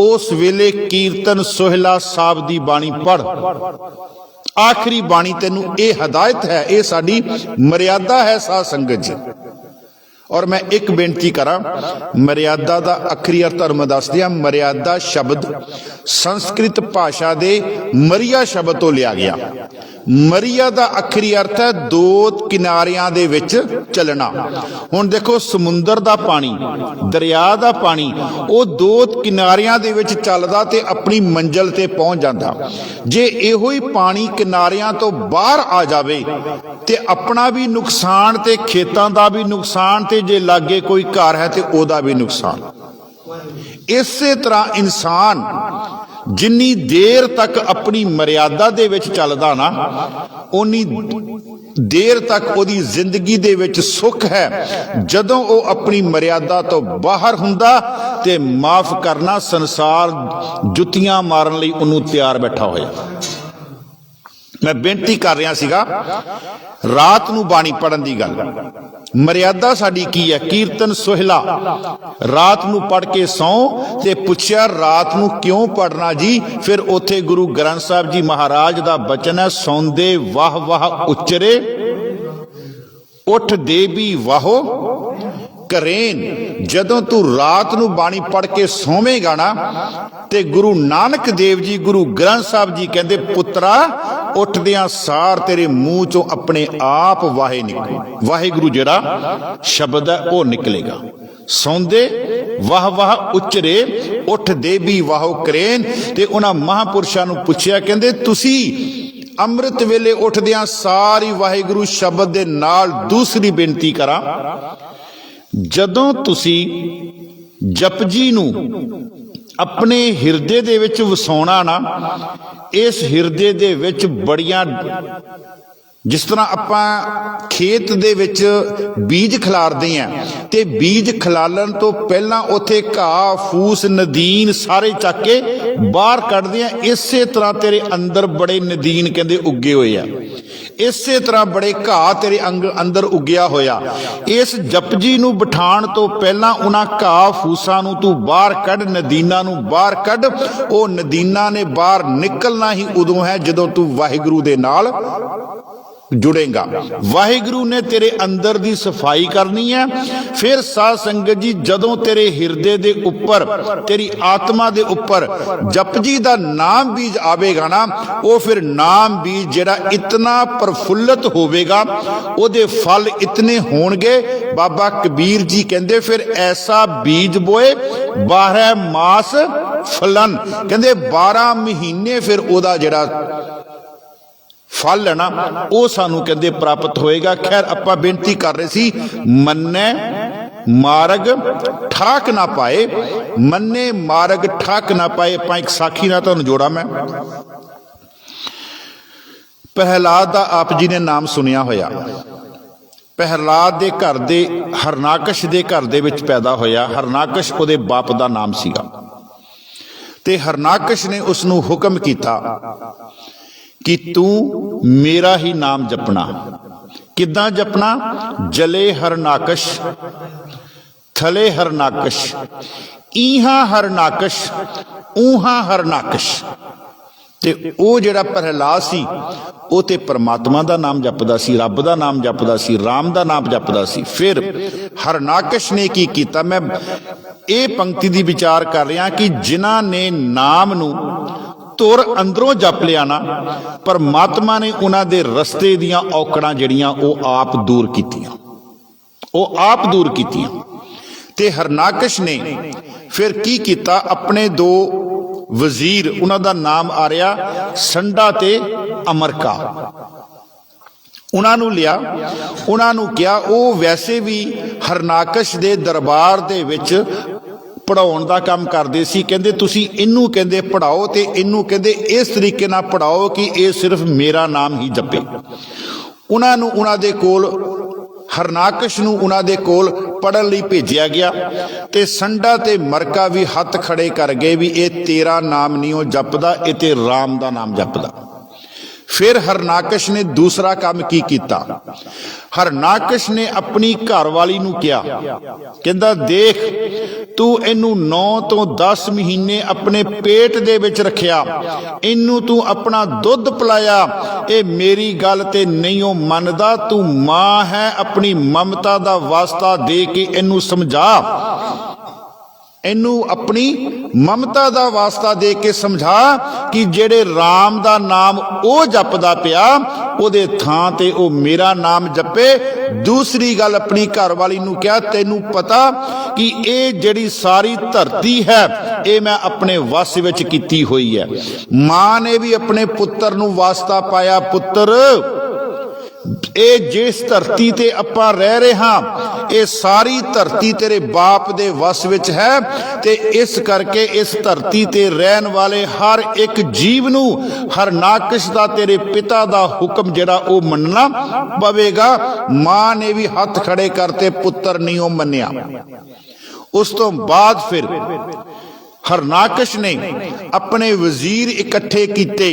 उस वेले कीर्तन सोहला साहब दी बाणी पढ़। आखिरी बाणी तेनू ये हदायत है, ये साडी मर्यादा है साध संगत जी। और मैं एक बेनती करा, मर्यादा दा आखिरी अर्थ धर्म दस दिया। मर्यादा शब्द संस्कृत भाषा दे मरिया शब्द तो लिया गया। ਮਰੀਆ ਦਾ ਆਖਰੀ ਅਰਥ ਹੈ ਦੋ ਕਿਨਾਰਿਆਂ ਦੇ ਵਿੱਚ ਚੱਲਣਾ। ਹੁਣ ਦੇਖੋ ਸਮੁੰਦਰ ਦਾ ਪਾਣੀ, ਦਰਿਆ ਦਾ ਪਾਣੀ, ਉਹ ਦੋ ਕਿਨਾਰਿਆਂ ਦੇ ਵਿੱਚ ਚੱਲਦਾ ਤੇ ਆਪਣੀ ਮੰਜ਼ਿਲ ਤੇ ਪਹੁੰਚ ਜਾਂਦਾ। ਜੇ ਇਹੋ ਹੀ ਪਾਣੀ ਕਿਨਾਰਿਆਂ ਤੋਂ ਬਾਹਰ ਆ ਜਾਵੇ ਤੇ ਆਪਣਾ ਵੀ ਨੁਕਸਾਨ ਤੇ ਖੇਤਾਂ ਦਾ ਵੀ ਨੁਕਸਾਨ, ਤੇ ਜੇ ਲਾਗੇ ਕੋਈ ਘਰ ਹੈ ਤੇ ਉਹਦਾ ਵੀ ਨੁਕਸਾਨ। ਇਸੇ ਤਰ੍ਹਾਂ ਇਨਸਾਨ ਜਿੰਨੀ ਦੇਰ ਤੱਕ ਆਪਣੀ ਮਰਿਆਦਾ ਦੇ ਵਿੱਚ ਚੱਲਦਾ ਨਾ, ਉਨੀ ਦੇਰ ਤੱਕ ਉਹਦੀ ਜ਼ਿੰਦਗੀ ਦੇ ਵਿੱਚ ਸੁੱਖ ਹੈ। ਜਦੋਂ ਉਹ ਆਪਣੀ ਮਰਿਆਦਾ ਤੋਂ ਬਾਹਰ ਹੁੰਦਾ ਤੇ ਮਾਫ ਕਰਨਾ, ਸੰਸਾਰ ਜੁੱਤੀਆਂ ਮਾਰਨ ਲਈ ਉਹਨੂੰ ਤਿਆਰ ਬੈਠਾ ਹੋਇਆ। ਮੈਂ ਬੇਨਤੀ ਕਰ ਰਿਹਾ ਸੀਗਾ ਰਾਤ ਨੂੰ ਬਾਣੀ ਪੜਨ ਦੀ ਗੱਲ। ਮਰਿਆਦਾ ਸਾਡੀ ਕੀ ਹੈ? ਕੀਰਤਨ ਸੋਹਿਲਾ ਰਾਤ ਨੂੰ ਪੜ ਕੇ ਸੌਂ। ਤੇ ਪੁੱਛਿਆ ਰਾਤ ਨੂੰ ਕਿਉਂ ਪੜਨਾ ਜੀ? ਫਿਰ ਉੱਥੇ ਗੁਰੂ ਗ੍ਰੰਥ ਸਾਹਿਬ ਜੀ ਮਹਾਰਾਜ ਦਾ ਬਚਨ ਹੈ, ਸੌਂਦੇ ਵਾਹ ਵਾਹ ਉਚਰੇ, ਉੱਠ ਦੇ ਵੀ ਵਾਹੋ ਕਰੇਨ। ਜਦੋਂ ਤੂੰ ਰਾਤ ਨੂੰ ਬਾਣੀ ਪੜ ਕੇ ਸੌਵੇਂਗਾ ਨਾ, ਤੇ ਗੁਰੂ ਨਾਨਕ ਦੇਵ ਜੀ, ਗੁਰੂ ਗ੍ਰੰਥ ਸਾਹਿਬ ਜੀ ਕਹਿੰਦੇ, ਪੁੱਤਰਾ ਉੱਠਦਿਆਂ ਸਾਰ ਤੇਰੇ ਮੂੰਹ ਚੋਂ ਆਪਣੇ ਆਪ ਵਾਹੇ ਨਿਕਲੇ। ਵਾਹਿਗੁਰੂ ਜਿਹੜਾ ਸ਼ਬਦ ਹੈ ਉਹ ਨਿਕਲੇਗਾ। ਸੌਂਦੇ ਵਾਹ ਵਾਹ ਉਚਰੇ, ਉੱਠ ਦੇ ਵੀ ਵਾਹੋ ਕਰੇਨ। ਤੇ ਉਹਨਾਂ ਮਹਾਂਪੁਰਸ਼ਾਂ ਨੂੰ ਪੁੱਛਿਆ, ਕਹਿੰਦੇ ਤੁਸੀਂ ਅੰਮ੍ਰਿਤ ਵੇਲੇ ਉੱਠਦਿਆਂ ਸਾਰੀ ਵਾਹਿਗੁਰੂ ਸ਼ਬਦ ਦੇ ਨਾਲ ਦੂਸਰੀ ਬੇਨਤੀ ਕਰਾਂ, ਜਦੋਂ ਤੁਸੀਂ ਜਪਜੀ ਨੂੰ ਆਪਣੇ ਹਿਰਦੇ ਦੇ ਵਿੱਚ ਵਸਾਉਣਾ ਨਾ, ਇਸ ਹਿਰਦੇ ਦੇ ਵਿੱਚ ਬੜੀਆਂ, ਜਿਸ ਤਰ੍ਹਾਂ ਆਪਾਂ ਖੇਤ ਦੇ ਵਿੱਚ ਬੀਜ ਖਿਲਾਰਦੇ ਆਂ ਤੇ ਬੀਜ ਖਿਲਾਰਨ ਤੋਂ ਪਹਿਲਾਂ ਉੱਥੇ ਘਾਹ ਫੂਸ ਨਦੀਨ ਸਾਰੇ ਚੱਕ ਕੇ ਬਾਹਰ ਕੱਢਦੇ ਆਂ, ਇਸੇ ਤਰ੍ਹਾਂ ਤੇਰੇ ਅੰਦਰ ਬੜੇ ਨਦੀਨ ਕਹਿੰਦੇ ਉੱਗੇ ਹੋਏ ਆ। ਇਸੇ ਤਰ੍ਹਾਂ ਬੜੇ ਘਾਹ ਤੇਰੇ ਅੰਦਰ ਉੱਗਿਆ ਹੋਇਆ। ਇਸ ਜਪਜੀ ਨੂੰ ਬਿਠਾਉਣ ਤੋਂ ਪਹਿਲਾਂ ਉਹਨਾਂ ਘਾਹ ਫੂਸਾਂ ਨੂੰ ਤੂੰ ਬਾਹਰ ਕੱਢ, ਨਦੀਨਾਂ ਨੂੰ ਬਾਹਰ ਕੱਢ। ਉਹ ਨਦੀਨਾਂ ਨੇ ਬਾਹਰ ਨਿਕਲਣਾ ਹੀ ਉਦੋਂ ਹੈ ਜਦੋਂ ਤੂੰ ਵਾਹਿਗੁਰੂ ਦੇ ਨਾਲ ਜੁੜੇਗਾ। ਵਾਹਿਗੁਰੂ ਨੇ ਤੇਰੇ ਅੰਦਰ ਦੀ ਸਫਾਈ ਕਰਨੀ ਹੈ। ਫਿਰ ਸਾਧ ਸੰਗਤ ਜੀ, ਜਦੋਂ ਤੇਰੇ ਹਿਰਦੇ ਦੇ ਉੱਪਰ, ਤੇਰੀ ਆਤਮਾ ਦੇ ਉੱਪਰ ਜਪਜੀ ਦਾ ਨਾਮ ਬੀਜ ਆਵੇਗਾ ਨਾ, ਉਹ ਫਿਰ ਨਾਮ ਬੀਜ ਜਿਹੜਾ ਇਤਨਾ ਪ੍ਰਫੁੱਲਤ ਹੋਵੇਗਾ, ਉਹਦੇ ਫਲ ਇਤਨੇ ਹੋਣਗੇ। ਬਾਬਾ ਕਬੀਰ ਜੀ ਕਹਿੰਦੇ, ਫਿਰ ਐਸਾ ਬੀਜ ਬੋਏ 12 ਮਾਸ ਫਲਨ। ਕਹਿੰਦੇ 12 ਮਹੀਨੇ ਫਿਰ ਉਹਦਾ ਜਿਹੜਾ ਫਲ ਹੈ ਨਾ, ਉਹ ਸਾਨੂੰ ਕਹਿੰਦੇ ਪ੍ਰਾਪਤ ਹੋਏਗਾ। ਖੈਰ, ਆਪਾਂ ਬੇਨਤੀ ਕਰ ਰਹੇ ਸੀ, ਮੰਨੈ ਮਾਰਗ ਠਾਕ ਨਾ ਪਾਏ, ਮੰਨੇ ਮਾਰਗ ਠਾਕ ਨਾ ਪਾਏ। ਆਪਾਂ ਇੱਕ ਸਾਖੀ ਨਾਲ ਤੁਹਾਨੂੰ ਜੋੜਾ ਮੈਂ। ਪ੍ਰਹਿਲਾਦ ਦਾ ਆਪ ਜੀ ਨੇ ਨਾਮ ਸੁਣਿਆ ਹੋਇਆ। ਪ੍ਰਹਿਲਾਦ ਦੇ ਘਰ ਦੇ ਹਰਨਾਕਸ਼ ਦੇ ਘਰ ਦੇ ਵਿੱਚ ਪੈਦਾ ਹੋਇਆ। ਹਰਨਾਕਸ਼ ਉਹਦੇ ਬਾਪ ਦਾ ਨਾਮ ਸੀਗਾ। ਤੇ ਹਰਨਾਕਸ਼ ਨੇ ਉਸ ਨੂੰ ਹੁਕਮ ਕੀਤਾ ਕਿ ਤੂੰ ਮੇਰਾ ਹੀ ਨਾਮ ਜਪਣਾ। ਕਿੱਦਾਂ ਜਪਣਾ? ਜਲੇ ਹਰਨਾਕਸ਼, ਥਲੇ ਹਰਨਾਕਸ਼, ਈਹਾਂ ਹਰਨਾਕਸ਼, ਊਹਾਂ ਹਰਨਾਕਸ਼। ਤੇ ਉਹ ਜਿਹੜਾ ਪ੍ਰਹਿਲਾਦ ਸੀ, ਉਹ ਤੇ ਪਰਮਾਤਮਾ ਦਾ ਨਾਮ ਜਪਦਾ ਸੀ, ਰੱਬ ਦਾ ਨਾਮ ਜਪਦਾ ਸੀ, ਰਾਮ ਦਾ ਨਾਮ ਜਪਦਾ ਸੀ। ਫਿਰ ਹਰਨਾਕਸ਼ ਨੇ ਕੀ ਕੀਤਾ? ਮੈਂ ਇਹ ਪੰਕਤੀ ਦੀ ਵਿਚਾਰ ਕਰ ਰਿਹਾ ਕਿ ਜਿਨ੍ਹਾਂ ਨੇ ਨਾਮ ਨੂੰ ਤੁਰ ਅੰਦਰੋਂ ਜਪ ਲਿਆ ਨਾ, ਪਰਮਾਤਮਾ ਨੇ ਉਹਨਾਂ ਦੇ ਰਸਤੇ ਦੀਆਂ ਔਕੜਾਂ ਜਿਹੜੀਆਂ ਉਹ ਆਪ ਦੂਰ ਕੀਤੀਆਂ, ਉਹ ਆਪ ਦੂਰ ਕੀਤੀਆਂ। ਤੇ ਹਰਨਾਕਸ਼ ਨੇ ਫਿਰ ਕੀ ਕੀਤਾ? ਆਪਣੇ ਦੋ ਵਜ਼ੀਰ, ਉਹਨਾਂ ਦਾ ਨਾਮ ਆ ਰਿਹਾ ਸੰਡਾ ਤੇ ਅਮਰਕਾ, ਉਹਨਾਂ ਨੂੰ ਲਿਆ। ਉਹਨਾਂ ਨੂੰ ਕਿਹਾ, ਉਹ ਵੈਸੇ ਵੀ ਹਰਨਾਕਸ਼ ਦੇ ਦਰਬਾਰ ਦੇ ਵਿੱਚ ਪੜਾਉਣ ਦਾ ਕੰਮ ਕਰਦੇ ਸੀ। ਕਹਿੰਦੇ ਤੁਸੀਂ ਇਹਨੂੰ ਕਹਿੰਦੇ ਪੜਾਓ, ਤੇ ਇਹਨੂੰ ਕਹਿੰਦੇ ਇਸ ਤਰੀਕੇ ਨਾਲ ਪੜਾਓ ਕਿ ਇਹ ਸਿਰਫ ਮੇਰਾ ਨਾਮ ਹੀ ਜਪੇ। ਉਹਨਾਂ ਨੂੰ ਉਹਨਾਂ ਦੇ ਕੋਲ, ਹਰਨਾਕਸ਼ ਨੂੰ ਉਹਨਾਂ ਦੇ ਕੋਲ ਪੜਨ ਲਈ ਭੇਜਿਆ ਗਿਆ। ਤੇ ਸੰਡਾ ਤੇ ਮਰਕਾ ਵੀ ਹੱਥ ਖੜੇ ਕਰ ਗਏ ਵੀ ਇਹ ਤੇਰਾ ਨਾਮ ਨਹੀਂ ਉਹ ਜਪਦਾ, ਇਹ ਤੇ ਰਾਮ ਦਾ ਨਾਮ ਜਪਦਾ। ਫਿਰ ਹਰਨਾਕਸ਼ ਨੇ ਦੂਸਰਾ ਕੰਮ ਕੀ ਕੀਤਾ? ਹਰਨਾਕਸ਼ ਨੇ ਆਪਣੀ ਘਰਵਾਲੀ ਨੂੰ ਕਿਹਾ, ਕਹਿੰਦਾ ਦੇਖ ਤੂੰ ਇਹਨੂੰ 9 ਤੋਂ 10 ਮਹੀਨੇ ਆਪਣੇ ਪੇਟ ਦੇ ਵਿੱਚ ਰੱਖਿਆ, ਇਹਨੂੰ ਤੂੰ ਆਪਣਾ ਦੁੱਧ ਪਿਲਾਇਆ, ਇਹ ਮੇਰੀ ਗੱਲ ਤੇ ਨਹੀਂ ਉਹ ਮੰਨਦਾ। ਤੂੰ ਮਾਂ ਹੈ, ਆਪਣੀ ਮਮਤਾ ਦਾ ਵਾਸਤਾ ਦੇ ਕੇ ਇਹਨੂੰ ਸਮਝਾ। ਇਹਨੂੰ ਆਪਣੀ ਮਮਤਾ ਦਾ ਵਾਸਤਾ ਦੇ ਕੇ ਸਮਝਾ ਕਿ ਜਿਹੜੇ ਰਾਮ ਦਾ ਨਾਮ ਉਹ ਜਪਦਾ ਪਿਆ ਉਹਦੇ ਥਾਂ ਤੇ ਉਹ ਮੇਰਾ ਨਾਮ ਜਪੇ। ਦੂਸਰੀ ਗੱਲ ਆਪਣੀ ਘਰਵਾਲੀ ਨੂੰ ਕਿਹਾ, ਤੈਨੂੰ ਪਤਾ ਕਿ ਇਹ ਜਿਹੜੀ ਸਾਰੀ ਧਰਤੀ ਹੈ ਇਹ ਮੈਂ ਆਪਣੇ ਵਸ ਵਿੱਚ ਕੀਤੀ ਹੋਈ ਹੈ। ਮਾਂ ਨੇ ਵੀ ਆਪਣੇ ਪੁੱਤਰ ਨੂੰ ਵਾਸਤਾ ਪਾਇਆ, ਪੁੱਤਰ ਇਹ ਜਿਸ ਧਰਤੀ ਤੇ ਆਪਾਂ ਰਹਿ ਰਹੇ ਹਾਂ ਇਹ ਸਾਰੀ ਧਰਤੀ ਤੇਰੇ ਬਾਪ ਦੇ ਵਸ ਵਿੱਚ ਹੈ, ਤੇ ਇਸ ਕਰਕੇ ਇਸ ਧਰਤੀ ਤੇ ਰਹਿਣ ਵਾਲੇ ਹਰ ਇੱਕ ਜੀਵ ਨੂੰ ਹਰਨਾਕਸ਼ ਦਾ ਤੇਰੇ ਪਿਤਾ ਦਾ ਹੁਕਮ ਜਿਹੜਾ ਉਹ ਮੰਨਣਾ ਪਵੇਗਾ। ਮਾਂ ਨੇ ਵੀ ਹੱਥ ਖੜੇ ਕਰਤੇ, ਪੁੱਤਰ ਨਹੀਂ ਉਹ ਮੰਨਿਆ। ਉਸ ਤੋਂ ਬਾਅਦ ਫਿਰ ਹਰਨਾਕਸ਼ ਨੇ ਆਪਣੇ ਵਜ਼ੀਰ ਇਕੱਠੇ ਕੀਤੇ।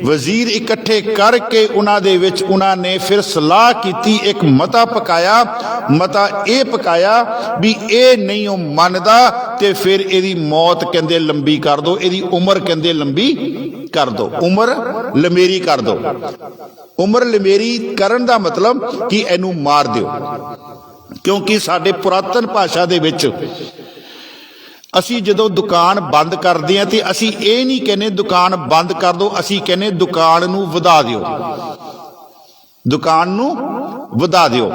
ਵਜ਼ੀਰ ਇਕੱਠੇ ਕਰਕੇ ਉਹਨਾਂ ਦੇ ਵਿੱਚ ਉਹਨਾਂ ਨੇ ਫਿਰ ਸਲਾਹ ਕੀਤੀ, ਇੱਕ ਮਤਾ ਪਕਾਇਆ। ਮਤਾ ਇਹ ਪਕਾਇਆ ਵੀ ਇਹ ਨਹੀਂ ਉਹ ਮੰਨਦਾ ਤੇ ਫਿਰ ਇਹਦੀ ਮੌਤ ਕਹਿੰਦੇ ਲੰਬੀ ਕਰ ਦੋ, ਇਹਦੀ ਉਮਰ ਕਹਿੰਦੇ ਲੰਬੀ ਕਰ ਦੋ, ਉਮਰ ਲੰਮੇਰੀ ਕਰ ਦੋ। ਉਮਰ ਲੰਮੇਰੀ ਕਰਨ ਦਾ ਮਤਲਬ ਕਿ ਇਹਨੂੰ ਮਾਰ ਦਿਓ, ਕਿਉਂਕਿ ਸਾਡੇ ਪੁਰਾਤਨ ਭਾਸ਼ਾ ਦੇ ਵਿੱਚ ਅਸੀਂ ਜਦੋਂ ਦੁਕਾਨ ਬੰਦ ਕਰਦੇ ਹਾਂ ਤੇ ਅਸੀਂ ਇਹ ਨਹੀਂ ਕਹਿੰਦੇ ਦੁਕਾਨ ਬੰਦ ਕਰ ਦਿਓ, ਅਸੀਂ ਕਹਿੰਦੇ ਦੁਕਾਨ ਨੂੰ ਵਧਾ ਦਿਓ, ਦੁਕਾਨ ਨੂੰ ਵਧਾ ਦਿਓ।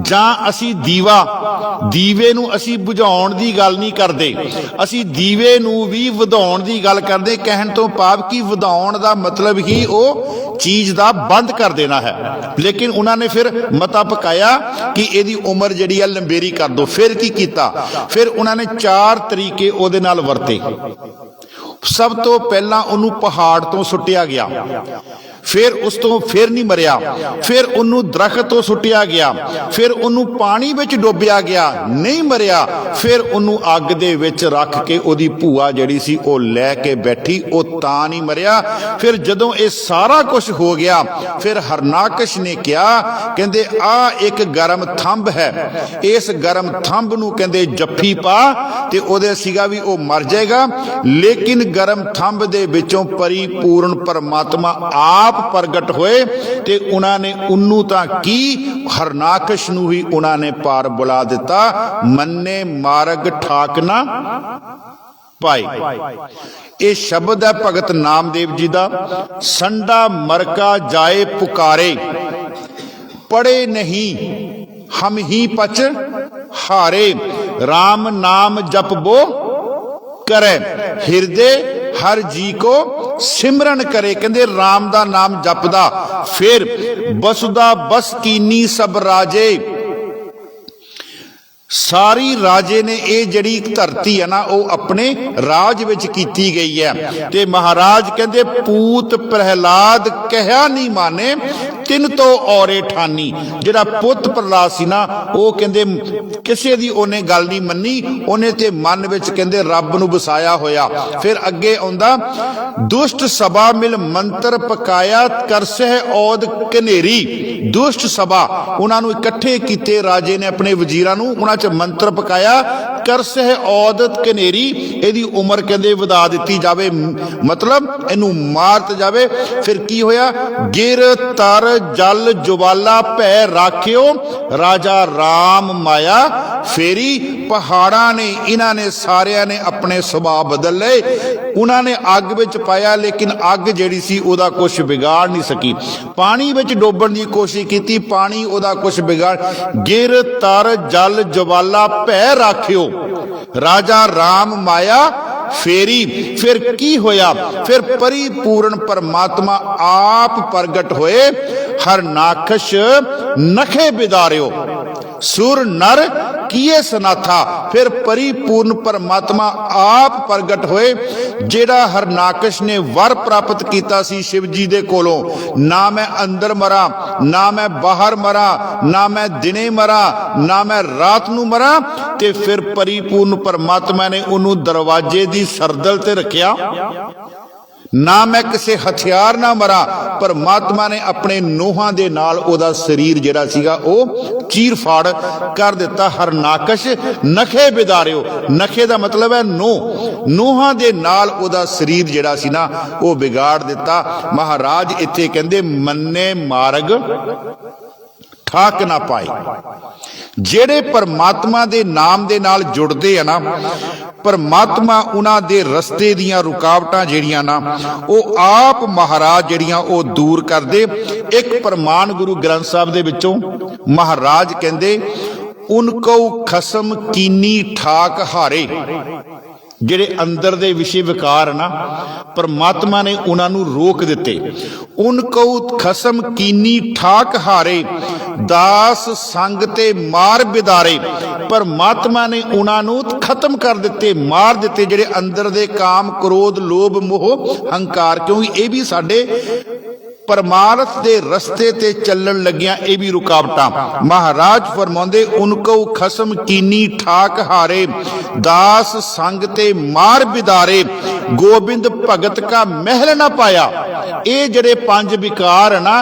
ਜਾਂ ਅਸੀਂ ਦੀਵੇ ਨੂੰ ਅਸੀਂ ਬੁਝਾਉਣ ਦੀ ਗੱਲ ਨਹੀਂ ਕਰਦੇ, ਅਸੀਂ ਦੀਵੇ ਨੂੰ ਵੀ ਵਧਾਉਣ ਦੀ ਗੱਲ ਕਰਦੇ। ਕਹਿਣ ਤੋਂ ਭਾਵ ਕਿ ਵਧਾਉਣ ਦਾ ਮਤਲਬ ਹੀ ਉਹ ਚੀਜ਼ ਦਾ ਬੰਦ ਕਰ ਦੇਣਾ ਹੈ। ਲੇਕਿਨ ਉਹਨਾਂ ਨੇ ਫਿਰ ਮਤਾ ਪਕਾਇਆ ਕਿ ਇਹਦੀ ਉਮਰ ਜਿਹੜੀ ਆ ਲੰਬੇਰੀ ਕਰ ਦੋ। ਫਿਰ ਕੀ ਕੀਤਾ? ਫਿਰ ਉਹਨਾਂ ਨੇ 4 ਤਰੀਕੇ ਉਹਦੇ ਨਾਲ ਵਰਤੇ। ਸਭ ਤੋਂ ਪਹਿਲਾਂ ਉਹਨੂੰ ਪਹਾੜ ਤੋਂ ਸੁੱਟਿਆ ਗਿਆ, ਫਿਰ ਉਸ ਤੋਂ ਫਿਰ ਨਹੀਂ ਮਰਿਆ, ਫਿਰ ਉਹਨੂੰ ਦਰਖਤ ਤੋਂ ਸੁੱਟਿਆ ਗਿਆ, ਫਿਰ ਉਹਨੂੰ ਪਾਣੀ ਵਿੱਚ ਡੋਬਿਆ ਗਿਆ, ਨਹੀਂ ਮਰਿਆ, ਫਿਰ ਉਹਨੂੰ ਅੱਗ ਦੇ ਵਿੱਚ ਰੱਖ ਕੇ ਉਹਦੀ ਭੂਆ ਜਿਹੜੀ ਸੀ ਉਹ ਲੈ ਕੇ ਬੈਠੀ, ਉਹ ਤਾਂ ਨਹੀਂ ਮਰਿਆ। ਫਿਰ ਜਦੋਂ ਇਹ ਸਾਰਾ ਕੁਝ ਹੋ ਗਿਆ ਫਿਰ ਹਰਨਾਕਸ਼ ਨੇ ਕਿਹਾ, ਕਹਿੰਦੇ ਆ ਇੱਕ ਗਰਮ ਥੰਬ ਹੈ, ਇਸ ਗਰਮ ਥੰਬ ਨੂੰ ਕਹਿੰਦੇ ਜੱਫੀ ਪਾ ਤੇ ਉਹਦੇ ਸੀਗਾ ਵੀ ਉਹ ਮਰ ਜਾਏਗਾ। ਲੇਕਿਨ ਗਰਮ ਥੰਬ ਦੇ ਵਿੱਚੋਂ ਪਰਿਪੂਰਨ ਪਰਮਾਤਮਾ ਆਪ ਪ੍ਰਗਟ ਹੋਏ ਤੇ ਉਹਨਾਂ ਨੇ ਉਹਨੂੰ ਤਾਂ ਕੀ ਹਰਨਾਕਸ਼ ਨੂੰ ਹੀ ਉਹਨਾਂ ਨੇ ਪਾਰ ਬੁਲਾ ਦਿੱਤਾ। ਮੰਨੇ ਮਾਰਗ ਠਾਕ ਨਾ ਪਾਏ। ਇਹ ਸ਼ਬਦ ਹੈ ਭਗਤ ਨਾਮਦੇਵ ਜੀ ਦਾ। ਸੰਡਾ ਮਰਕਾ ਜਾਏ ਪੁਕਾਰੇ, ਪੜੇ ਨਹੀਂ ਹਮ ਹੀ ਪਚ ਹਾਰੇ, ਰਾਮ ਨਾਮ ਜਪਬੋ ਕਰੇ, ਹਿਰਦੇ ਹਰ ਜੀ ਕੋ ਸਿਮਰਨ ਕਰੇ। ਕਹਿੰਦੇ ਰਾਮ ਦਾ ਨਾਮ ਜਪਦਾ, ਫਿਰ ਬਸੁਦਾ ਬਸ ਕੀਨੀ ਸਭ ਰਾਜੇ, ਸਾਰੀ ਰਾਜੇ ਨੇ ਇਹ ਜਿਹੜੀ ਧਰਤੀ ਹੈ ਨਾ ਉਹ ਆਪਣੇ ਰਾਜ ਵਿੱਚ ਕੀਤੀ ਗਈ ਹੈ। ਤੇ ਮਹਾਰਾਜ ਕਹਿੰਦੇ ਪੂਤ ਪ੍ਰਹਿਲਾਦ ਕਹਿਆ ਨਹੀਂ ਮਾਨੇ, ਤਿੰਨ ਤੋਂ ਔਰੇ ਠਾਨੀ। ਜਿਹੜਾ ਪੁੱਤ ਪ੍ਰਹਿਲਾਦ ਸੀ ਨਾ ਉਹ ਕਹਿੰਦੇ ਕਿਸੇ ਦੀ ਉਹਨੇ ਗੱਲ ਨਹੀਂ ਮੰਨੀ, ਉਹਨੇ ਤੇ ਮਨ ਵਿੱਚ ਕਹਿੰਦੇ ਰੱਬ ਨੂੰ ਵਸਾਇਆ ਹੋਇਆ। ਫਿਰ ਅੱਗੇ ਆਉਂਦਾ, ਦੁਸ਼ਟ ਸਭਾ ਮਿਲ ਮੰਤਰ ਪਕਾਇਆ, ਕਰਸਹਿ ਔਦ ਕਨੇਰੀ। ਦੁਸ਼ਟ ਸਭਾ ਉਹਨਾਂ ਨੂੰ ਇਕੱਠੇ ਕੀਤੇ ਰਾਜੇ ਨੇ ਆਪਣੇ ਵਜ਼ੀਰਾਂ ਨੂੰ, ਉਹਨਾਂ ਚ ਮੰਤਰ ਪਕਾਇਆ, ਕਰਸਹਿ ਔਦਤ ਕਨੇਰੀ, ਇਹਦੀ ਉਮਰ ਕਹਿੰਦੇ ਵਧਾ ਦਿੱਤੀ ਜਾਵੇ, ਮਤਲਬ ਇਹਨੂੰ ਮਾਰਤ ਜਾਵੇ। ਫਿਰ ਕੀ ਹੋਇਆ? ਗਿਰ ਤਰ ਜਲ ਜਵਾਲਾ ਭੈ ਰਾਖਿਓ, ਰਾਜਾ ਰਾਮ ਮਾਇਆ ਫੇਰੀ। ਪਹਾੜਾਂ ਨੇ ਇਹਨਾਂ ਨੇ ਸਾਰਿਆਂ ਨੇ ਆਪਣੇ ਸੁਭਾਅ ਬਦਲ ਲਏ। ਉਹਨਾਂ ਨੇ ਅੱਗ ਵਿੱਚ ਪਾਇਆ ਲੇਕਿਨ ਅੱਗ ਜਿਹੜੀ ਸੀ ਉਹਦਾ ਕੁਝ ਵਿਗਾੜ ਨਹੀਂ ਸਕੀ। ਪਾਣੀ ਵਿੱਚ ਡੋਬਣ ਦੀ ਕੋਸ਼ਿਸ਼ ਕੀਤੀ, ਪਾਣੀ ਉਹਦਾ ਕੁਝ ਵਿਗਾੜ। ਗਿਰ ਤਰ ਜਲ ਜਵਾਲਾ ਭੈ ਰਾਖਿਓ, ਰਾਜਾ ਰਾਮ ਮਾਇਆ ਫੇਰੀ। ਫਿਰ ਕੀ ਹੋਇਆ? ਫਿਰ ਪਰਿਪੂਰਨ ਪਰਮਾਤਮਾ ਆਪ ਪ੍ਰਗਟ ਹੋਏ। ਹਰਨਾਕਸ਼ ਨਖੇ ਬਿਦਾਰਿਓ, ਸੁਰ ਨਰ ਕੀਏ ਸਨਾਥਾ। ਫਿਰ ਪਰਿਪੂਰਨ ਪਰਮਾਤਮਾ ਆਪ ਪ੍ਰਗਟ ਹੋਏ। ਜਿਹੜਾ ਹਰਨਾਕਸ਼ ਨੇ ਵਰ ਪ੍ਰਾਪਤ ਕੀਤਾ ਸੀ ਸ਼ਿਵ ਜੀ ਦੇ ਕੋਲੋਂ, ਨਾ ਮੈਂ ਅੰਦਰ ਮਰਾਂ, ਨਾ ਮੈਂ ਬਾਹਰ ਮਰਾਂ, ਨਾ ਮੈਂ ਦਿਨੇ ਮਰਾਂ, ਨਾ ਮੈਂ ਰਾਤ ਨੂੰ ਮਰਾਂ, ਤੇ ਫਿਰ ਪਰਿਪੂਰਨ ਪਰਮਾਤਮਾ ਨੇ ਉਹਨੂੰ ਦਰਵਾਜ਼ੇ ਦੀ ਸਰਦਲ ਤੇ ਰੱਖਿਆ। ਨਾ ਮੈਂ ਕਿਸੇ ਹਥਿਆਰ ਨਾ ਮਰਾਂ, ਪਰਮਾਤਮਾ ਨੇ ਆਪਣੇ ਨੋਹਾਂ ਦੇ ਨਾਲ ਉਹਦਾ ਸਰੀਰ ਜਿਹੜਾ ਸੀਗਾ ਉਹ ਚੀਰ ਫਾੜ ਕਰ ਦਿੱਤਾ। ਹਰਨਾਕਸ਼ ਨਖੇ ਬਿਦਾਰਿਓ, ਨਖੇ ਦਾ ਮਤਲਬ ਹੈ ਨੋਹਾਂ ਦੇ ਨਾਲ ਉਹਦਾ ਸਰੀਰ ਜਿਹੜਾ ਸੀ ਨਾ ਉਹ ਵਿਗਾੜ ਦਿੱਤਾ। ਮਹਾਰਾਜ ਇੱਥੇ ਕਹਿੰਦੇ ਮੰਨੇ ਮਾਰਗ ਠਾਕ ਨਾ ਪਾਏ। ਜਿਹੜੇ ਪਰਮਾਤਮਾ ਦੇ ਨਾਮ ਦੇ ਨਾਲ ਜੁੜਦੇ ਆ ਨਾ परमात्मा उन्हां दे रस्ते दियां रुकावटां जिहड़ियां ना वो आप महाराज जिहड़ियां वो दूर कर दे। एक प्रमाण गुरु ग्रंथ साहब दे विचों महाराज कहंदे उनको खसम कीनी ठाक हारे। ਜਿਹੜੇ ਅੰਦਰ ਦੇ ਵਿਸ਼ੇ ਵਿਕਾਰ ਨਾ ਪਰਮਾਤਮਾ ਨੇ ਉਹਨਾਂ ਨੂੰ ਰੋਕ ਦਿੱਤੇ। ਉਨ ਕਉ ਖਸਮ ਕੀਨੀ ਠਾਕ ਹਾਰੇ ਦਾਸ ਸੰਗ ਤੇ ਮਾਰ ਬਿਦਾਰੇ। ਪਰਮਾਤਮਾ ਨੇ ਉਹਨਾਂ ਨੂੰ ਖਤਮ ਕਰ ਦਿੱਤੇ, ਮਾਰ ਦਿੱਤੇ ਜਿਹੜੇ ਅੰਦਰ ਦੇ ਕਾਮ ਕ੍ਰੋਧ ਲੋਭ ਮੋਹ ਹੰਕਾਰ। ਕਿਉਂਕਿ ਇਹ ਵੀ ਸਾਡੇ परमार्थ दे रस्ते ते चलन लगिया ये भी रुकावटां। महाराज फरमाउंदे उनको खसम कीनी ठाक हारे दास संग ते मार बिदारे गोबिंद भगत का महल ना पाया। ये जड़े पंज विकार ना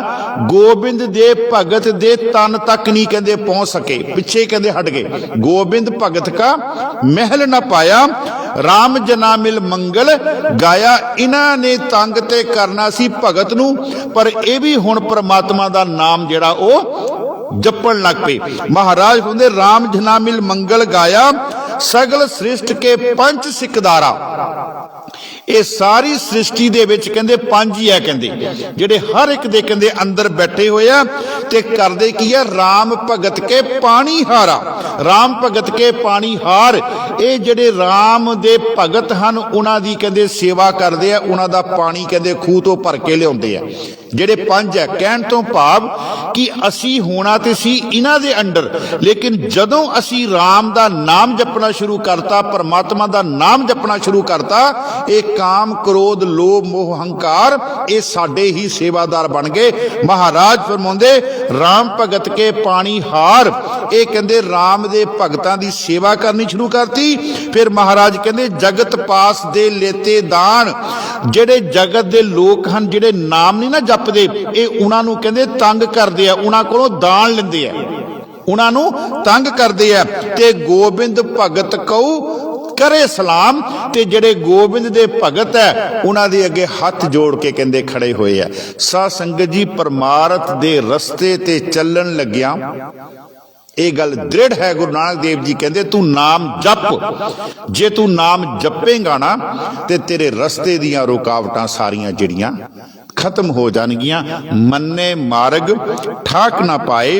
गोबिंद दे भगत दे तन तक नहीं कहते पहुंच सके, पिछे कहते हट गए। गोबिंद भगत का महल ना पाया राम जना मिल मंगल गाया। इन्हां ने तंग ते करना सी भगत नूं पर यह भी हुण परमात्मा दा नाम जिहड़ा ओ जपण लग पे। महाराज कहंदे राम जना मिल मंगल गाया सगल सृष्ट के पंच सिकदारा। ये सारी सृष्टि दे विच कहंदे पंज ही है, कहंदे जिहड़े हर एक दे कहंदे अंदर बैठे होए आ ते करदे की है राम भगत के पानी हारा। राम भगत के पानी हार ये जिहड़े राम दे भगत हन उन्हां दी कहंदे सेवा करदे आ, उन्हां दा पानी कहंदे खूह तो भर के लिआउंदे आ। ਜਿਹੜੇ ਪੰਜ ਹੈ ਕਹਿਣ ਤੋਂ ਭਾਵ ਕਿ ਅਸੀਂ ਹੋਣਾ ਤੇ ਸੀ ਇਹਨਾਂ ਦੇ ਅੰਡਰ, ਲੇਕਿਨ ਜਦੋਂ ਅਸੀਂ ਰਾਮ ਦਾ ਨਾਮ ਜਪਣਾ ਸ਼ੁਰੂ ਕਰਤਾ, ਪਰਮਾਤਮਾ ਦਾ ਨਾਮ ਜਪਣਾ ਸ਼ੁਰੂ ਕਰਤਾ, ਇਹ ਕਾਮ ਕ੍ਰੋਧ ਲੋਭ ਮੋਹ ਹੰਕਾਰ ਇਹ ਸਾਡੇ ਹੀ ਸੇਵਾਦਾਰ ਬਣ ਗਏ। ਮਹਾਰਾਜ ਫਰਮਾਉਂਦੇ ਰਾਮ ਭਗਤ ਕੇ ਪਾਣੀ ਹਾਰ। ਇਹ ਕਹਿੰਦੇ ਰਾਮ ਦੇ ਭਗਤਾਂ ਦੀ ਸੇਵਾ ਕਰਨੀ ਸ਼ੁਰੂ ਕਰਤੀ। ਫਿਰ ਮਹਾਰਾਜ ਕਹਿੰਦੇ ਜਗਤ ਪਾਸ ਦੇ ਲੇਤੇ ਦਾਨ। ਜਿਹੜੇ ਜਗਤ ਦੇ ਲੋਕ ਹਨ ਜਿਹੜੇ ਨਾਮ ਨਹੀਂ ਨਾ ਜਪਦੇ ਇਹ ਉਹਨਾਂ ਨੂੰ ਕਹਿੰਦੇ ਤੰਗ ਕਰਦੇ ਆ, ਉਹਨਾਂ ਕੋਲੋਂ ਦਾਨ ਲੈਂਦੇ ਆ, ਉਹਨਾਂ ਨੂੰ ਤੰਗ ਕਰਦੇ ਆ। ਤੇ ਗੋਬਿੰਦ ਭਗਤ ਕਉ करे सलाम। ते जेड़े गोबिंद दे भगत है उन्हां दे अगे हथ जोड़ के कहंदे खड़े होए आ। सा संगत जी परमार्थ दे रस्ते ते चलन लग्या ये गल दृढ़ है। गुरु नानक देव जी कहंदे तू नाम जप, जे तू नाम जपेगा ना ते तेरे रस्ते दियां रुकावटां सारियां जिहड़ियां खत्म हो जाणगियां। मन्ने मार्ग ठाक ना पाए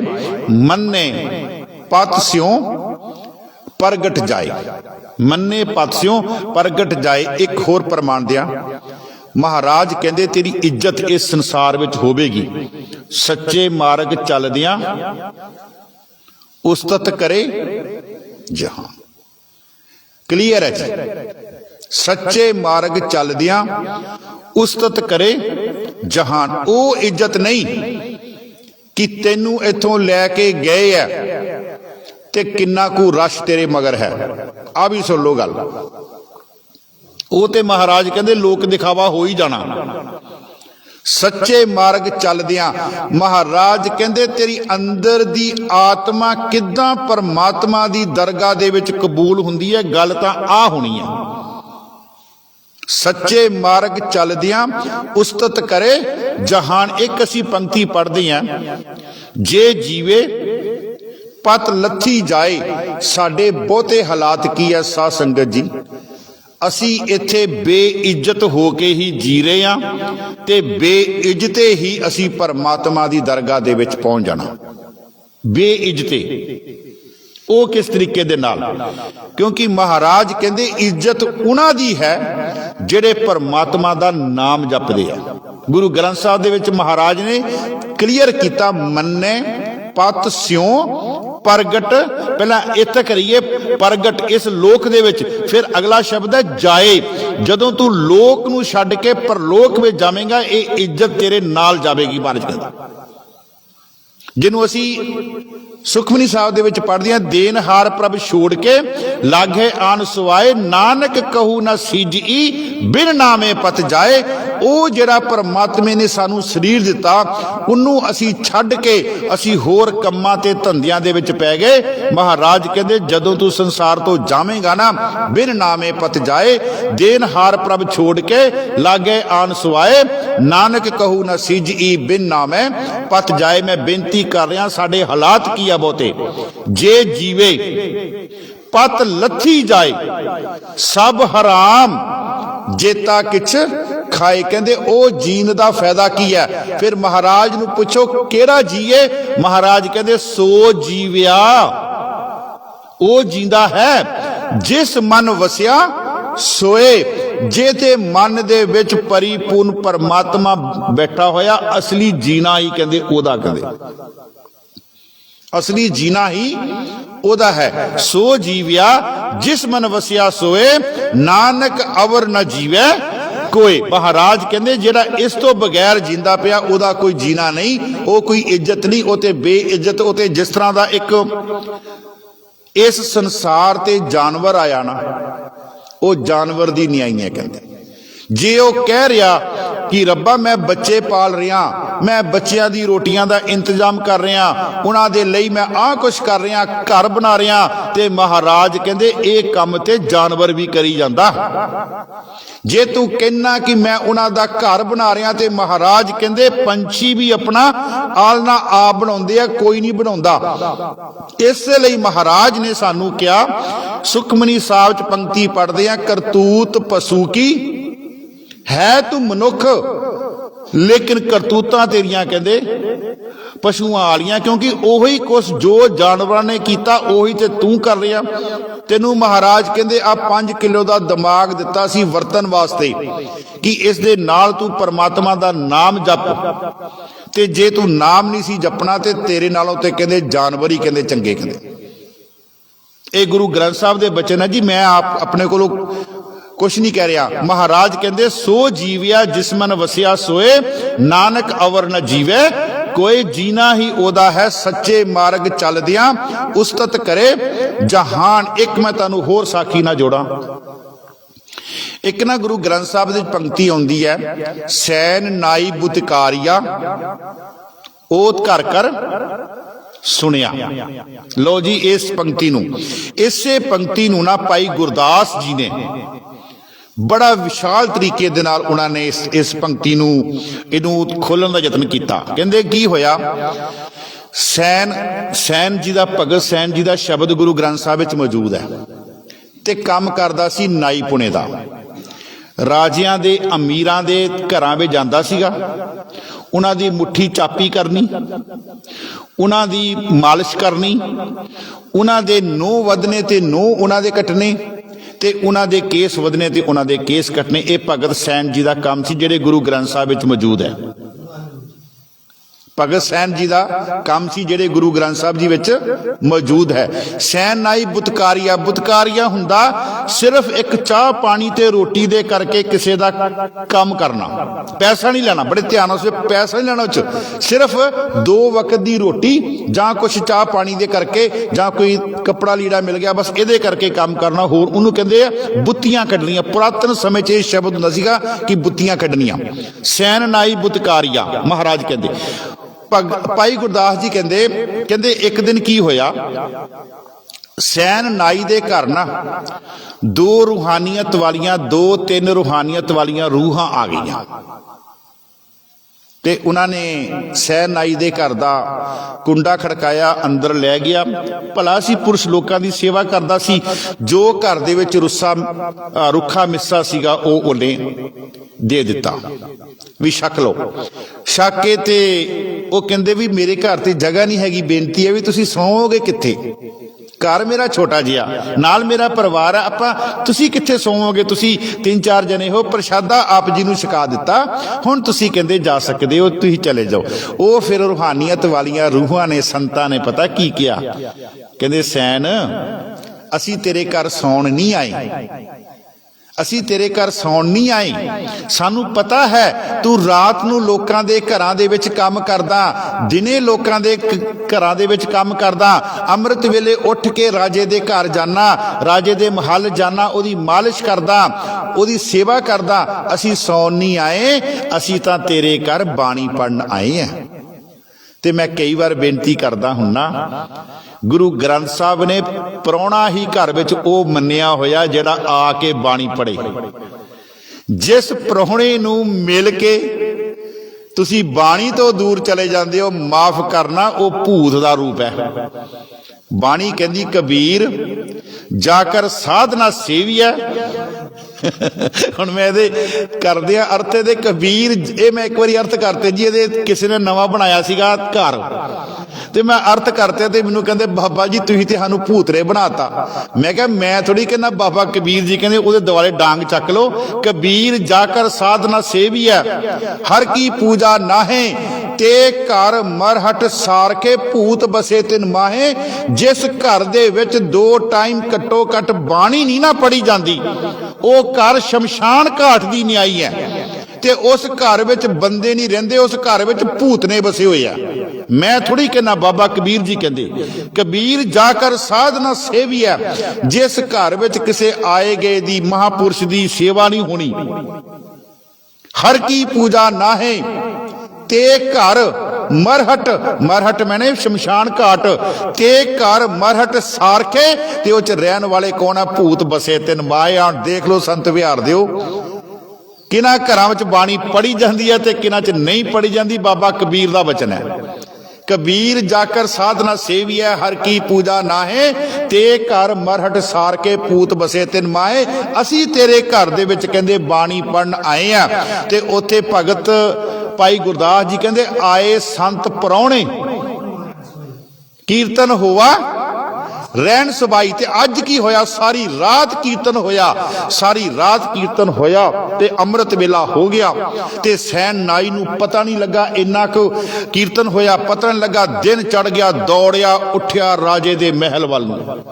मन्ने पत स्यों प्रगट जाए। मन्ने पत स्यों प्रगट जाए। एक होर प्रमाण दिया महाराज कहंदे तेरी इज्जत इस संसार विच होवेगी सच्चे मार्ग चलदियां उस्तत करे जहां। क्लीयर है जी। सच्चे मार्ग चलदियां उस्तत करे जहान। वो इज्जत नहीं कि तेनू इथों लैके गए है ते किन्ना कू रश तेरे मगर है। आ भी सुन लो गल। वो ते महाराज कहंदे लोक दिखावा हो ही जाना। सच्चे मार्ग चलदियां महाराज कहंदे तेरी अंदर दी आत्मा किद्दां परमात्मा दी दरगाह दे विच कबूल हुंदी है। गल तां आ होनी है सच्चे मार्ग चलदियां उस्तत करे जहान। एक असी पंक्ति पढ़दे हैं जे जीवे पत लथी जाए। साडे बहुते हालात की है सा संगत जी असी इत्थे बेइज्जत हो के ही जी रहे हैं ते बेइज्जते ही असी परमात्मा दी दरगाह दे विच पहुंच जाना। बेइज्जते वो किस तरीके दे नाल? क्योंकि महाराज कहंदे इज्जत उन्हां दी है जिहड़े परमात्मा दा नाम जपदे आ। गुरु ग्रंथ साहब दे विच महाराज ने क्लीयर कीता मन्ने पत स्यों प्रगट। पहला इत्थे करिए प्रगट इस लोक दे विच, फिर अगला शब्द है जाए। जदों तू लोक नूं छड्ड के परलोक विच जावेंगा ये इज्जत तेरे नाल जावेगी। महाराज कहंदा जिन्हों असी सुखमनी साहब दे विच पढ़दे हां देन हार प्रभ छोड़ के लागे आन सुआए नानक कहू ना सीजी बिन नामे पत जाए। वो जिहड़ा परमात्मे ने सानू शरीर दिता उन्नू असी छड्ड के असी होर कम्मां ते धंधियां दे विच पै गए। महाराज कहंदे जदों तू संसार तो जावेंगा ना बिन नामे पत जाए। देन हार प्रभ छोड़ के लागे आन सुआए नानक कहू ना सीजी बिन नामे पत जाए। मैं बेनती कर रहा साडे हालात की आ बहुते जे जीवे पत लथी जाए सब हराम जेता किछ खाए। कहते ओ जीन का फायदा की है। फिर महाराज नूं पुछो केड़ा जीए? महाराज कहते सो जीविया ओ जींदा है जिस मन वसिया सोए। जे ते मन दे विच परिपूर्ण परमात्मा बैठा होया असली जीना ही कहते ओदा, कहते असली जीना ही ओदा है। सो जीविया जिस मन वसिया सोए नानक अवर न जीवे कोई। महाराज कहते जेड़ा इस तो बगैर जींदा पिया ओदा कोई जीना नहीं, ओ कोई इज्जत नहीं, ओ ते बेइज्जत। ओ ते जिस तरह का एक इस संसार ते जानवर आया ना, वो जानवर दी न्याई है। कहते जे वो कह रहा कि रब्बा मैं बच्चे पाल रहा, मैं बच्चों की रोटियां का इंतजाम कर रहा, उन्होंने लिए मैं आ कुछ कर रहा, घर बना रहा, ते महाराज कहते ये काम ते जानवर भी करी जाता। जे तू कहना कि मैं उन्हों का घर बना रहा, तो महाराज कहते पंछी भी अपना आलना आप बना, कोई नहीं बना। इसलिए महाराज ने सानू क्या सुखमनी साहब च पंक्ति पढ़ते हैं, करतूत पशु की है तू मनुख लेकिन करतूतां तेरियां कहते पशुआं वालियां, क्योंकि ओही कुछ जो जानवरां ने कीता ओही ते तू कर रहा। तेनू महाराज कहते आ 5 किलो का दिमाग दिता सी वरतन वास्ते कि इस दे नाल तू परमात्मा का नाम जप, ते जे तू नाम नहीं सी जपना ते तेरे नालों ते कहते जानवर ही कहते चंगे। कहते ये गुरु ग्रंथ साहब के बचन है जी, मैं आप अपने को कुछ नहीं कह रहा। महाराज कहते सो जीविया जिस मन वसिया सोए नानक अवर न जीवे कोई। जीना ही ओदा है सच्चे मार्ग चलदियां उस्तत करे जहान। एक मैं तुहानू होर साखी ना जोड़ा, एक ना गुरु ग्रंथ साहब की पंक्ति आउंदी है, सैन नाई बुतकारिया ओत घर कर सुनिया। लो जी इस पंक्ति नू, इसे पंक्ति नू ना भाई गुरदास जी ने बड़ा विशाल तरीके दे नाल उन्होंने इस पंक्ति नू इनू खोलण दा यतन किया। कहंदे की होया, सैन जी का भगत सैन जी का शब्द गुरु ग्रंथ साहब विच मौजूद है, ते काम करदा सी नाई पुणे दा। राजियां दे अमीरां दे घरां विच जांदा सीगा, उन्हां दी मुट्ठी चापी करनी, उन्हां दी मालिश करनी, उन्हां दे नूंह वधने ते नूंह उन्हां दे कटने, ते उन्हां दे केस वधने ते उन्हां दे केस कटने। ये भगत सैन जी का काम सी जिहड़े गुरु ग्रंथ साहब विच मौजूद है। भगत सैन जी का काम सी जिहड़े गुरु ग्रंथ साहब जी विच मौजूद है। सैन नाई बुतकारिया, बुतकारिया हुंदा सिर्फ एक चाह पानी ते रोटी दे करके किसी का काम करना, पैसा नहीं लेना। बड़े ध्यान से पैसा नहीं लेना, सिर्फ 2 वक्त की रोटी जां कुछ चाह पानी दे करके जां कोई कपड़ा लीड़ा मिल गया बस ये करके काम करना। होर उन्होंने कहते बुत्तियां कढ़नियां। पुरातन समय च शब्द हुंदा सीगा कि बुत्तियां कढ़नियां। सैन नाई बुतकारिया महाराज कहते। भाई गुरदास जी कहते एक दिन की होया, सैन नाई दे घर ना 2 रूहानियत वालियां 2-3 रूहानियत वालियां रूहां आ गईयां, ते उन्होंने सैन नाई दे घर दा कुंडा खड़काया, अंदर लै गया। भला सी पुरुष लोगों की सेवा करता सी, जो घर दे विच रुखा मिस्सा सीगा वो उन्हें दे दिता भी छक लो। छक के ते वो कहंदे भी मेरे घर ते जगह नहीं हैगी, बेनती है भी तुसीं सौओगे कित्थे, घर मेरा छोटा जिहा, नाल मेरा परिवार है, आपां तुसीं कित्थे सौओगे, तुसीं 3-4 जने हो, प्रशादा आप जी नूं छका दिता, हुण तुसीं कहंदे जा सकदे हो, तुसीं चले जाओ। वो फिर रूहानियत वालियां रूहां ने संतां ने पता की किया, कहंदे सैन असीं तेरे घर सौण नहीं आए, असी तेरे घर सौण नहीं आए, सानू पता है तू रात नूं लोकां दे घरां दे विच काम करदा, दिने लोकां दे घरां दे विच काम करदा, अमृत वेले उठ के राजे दे घर जाना, राजे दे महल जाना, ओदी मालिश करदा, ओदी सेवा करदा। असी सौण नहीं आए, असी तां तेरे घर बाणी पढ़न आए हैं। ते मैं कई बार बेनती करदा हुन्ना, गुरु ग्रंथ साहब ने प्राहुणा ही घर विच ओ मन्निया होया जिहड़ा आके बाणी पढ़े। जिस प्राहुणे नूं मिल के तुसी बाणी तो दूर चले जाते हो, माफ करना वो भूत का रूप है। ਬਾਣੀ ਕਹਿੰਦੀ ਕਬੀਰ ਜਾਕਰ ਸਾਧਨਾ ਸੇਵੀਐ। ਹੁਣ ਮੈਂ ਇਹਦੇ ਕਰਦੇ ਆ ਅਰਥ ਇਹਦੇ ਕਬੀਰ, ਇਹ ਮੈਂ ਇੱਕ ਵਾਰੀ ਅਰਥ ਕਰਤੇ ਜੀ, ਇਹਦੇ ਕਿਸੇ ਨੇ ਨਵਾਂ ਬਣਾਇਆ ਸੀਗਾ ਘਰ, ਤੇ ਮੈਂ ਅਰਥ ਕਰਤੇ ਤੇ ਮੈਨੂੰ ਕਹਿੰਦੇ ਬਾਬਾ ਜੀ ਤੁਸੀਂ ਤੇ ਸਾਨੂੰ ਭੂਤਰੇ ਬਣਾਤਾ। ਮੈਂ ਕਿਹਾ ਮੈਂ ਥੋੜੀ ਕਹਿੰਦਾ, ਬਾਬਾ ਕਬੀਰ ਜੀ ਕਹਿੰਦੇ ਉਹਦੇ ਦੁਆਲੇ ਡਾਂਗ ਚੱਕ ਲੋ। ਕਬੀਰ ਜਾਕਰ ਸਾਧਨਾ ਸੇਵੀਐ ਹਰ ਕੀ ਪੂਜਾ ਨਾਹੇ, ਤੇ ਘਰ ਮਰਹਟ ਸਾਰ ਕੇ ਭੂਤ ਬਸੇ ਤਿਨ ਮਾਹੇ। ਜਿਸ ਘਰ ਦੇ ਵਿੱਚ 2 ਟਾਈਮ ਘੱਟੋ ਘੱਟ ਬਾਣੀ ਨਹੀਂ ਨਾ ਪੜੀ ਜਾਂਦੀ, ਉਹ ਘਰ ਸ਼ਮਸ਼ਾਨ ਘਾਟ ਦੀ ਨਿਆਈ ਹੈ, ਤੇ ਉਸ ਘਰ ਵਿੱਚ ਬੰਦੇ ਨਹੀਂ ਰਹਿੰਦੇ, ਉਸ ਘਰ ਵਿੱਚ ਭੂਤ ਨੇ ਬਸੇ ਹੋਏ ਆ। ਮੈਂ ਥੋੜੀ ਕਹਿੰਦਾ, ਬਾਬਾ ਕਬੀਰ ਜੀ ਕਹਿੰਦੇ ਕਬੀਰ ਜਾਕਰ ਸਾਧਨਾ ਸੇਵੀਐ। ਜਿਸ ਘਰ ਵਿੱਚ ਕਿਸੇ ਆਏ ਗਏ ਦੀ ਮਹਾਪੁਰਸ਼ ਦੀ ਸੇਵਾ ਨਹੀਂ ਹੋਣੀ, ਹਰ ਕੀ ਪੂਜਾ ਨਾਹੇ, ਤੇ ਘਰ ਮਰਹਟ, ਮਰਹਟ ਮੈਨੇ ਸ਼ਮਸ਼ਾਨ ਘਾਟ, ਤੇ ਘਰ ਮਰਹਟ ਸਾਰਖੇ, ਤੇ ਉਹ ਚ ਰਹਿਣ ਵਾਲੇ ਕੌਣ ਆ? ਭੂਤ ਬਸੇ ਤਿਨ ਮਾਏ। ਦੇਖ ਲਓ ਸੰਤ ਵਿਹਾਰ ਦਿਓ, ਕਿਹਨਾਂ ਘਰਾਂ ਵਿੱਚ ਬਾਣੀ ਪੜੀ ਜਾਂਦੀ ਹੈ ਤੇ ਕਿਹਨਾਂ ਚ ਨਹੀਂ ਪੜੀ ਜਾਂਦੀ। ਬਾਬਾ ਕਬੀਰ ਦਾ ਵਚਨ ਹੈ, ਕਬੀਰ ਜਾਕਰ ਸਾਧਨਾ ਸੇਵੀਐ ਹਰ ਕੀ ਪੂਜਾ ਨਾਹੇ, ਤੇ ਘਰ ਮਰਹਟ ਸਾਰ ਕੇ ਭੂਤ ਬਸੇ ਤਿਨ ਮਾਏ। ਅਸੀਂ ਤੇਰੇ ਘਰ ਦੇ ਵਿੱਚ ਕਹਿੰਦੇ ਬਾਣੀ ਪੜਨ ਆਏ ਆ, ਤੇ ਉੱਥੇ ਭਗਤ ਭਾਈ ਗੁਰਦਾਸ ਜੀ ਕਹਿੰਦੇ ਆਏ ਸੰਤ ਪ੍ਰਾਹੁਣੇ, ਕੀਰਤਨ ਹੋਵਾ ਰਹਿਣ ਸਬਾਈ। ਤੇ ਅੱਜ ਕੀ ਹੋਇਆ? ਸਾਰੀ ਰਾਤ ਕੀਰਤਨ ਹੋਇਆ, ਸਾਰੀ ਰਾਤ ਕੀਰਤਨ ਹੋਇਆ, ਤੇ ਅੰਮ੍ਰਿਤ ਵੇਲਾ ਹੋ ਗਿਆ, ਤੇ ਸੈਨ ਨਾਈ ਨੂੰ ਪਤਾ ਨਹੀਂ ਲੱਗਾ, ਇੰਨਾ ਕੁ ਕੀਰਤਨ ਹੋਇਆ, ਪਤਾ ਨਹੀਂ ਲੱਗਾ। ਦਿਨ ਚੜ ਗਿਆ, ਦੌੜਿਆ ਉੱਠਿਆ ਰਾਜੇ ਦੇ ਮਹਿਲ ਵੱਲ ਨੂੰ,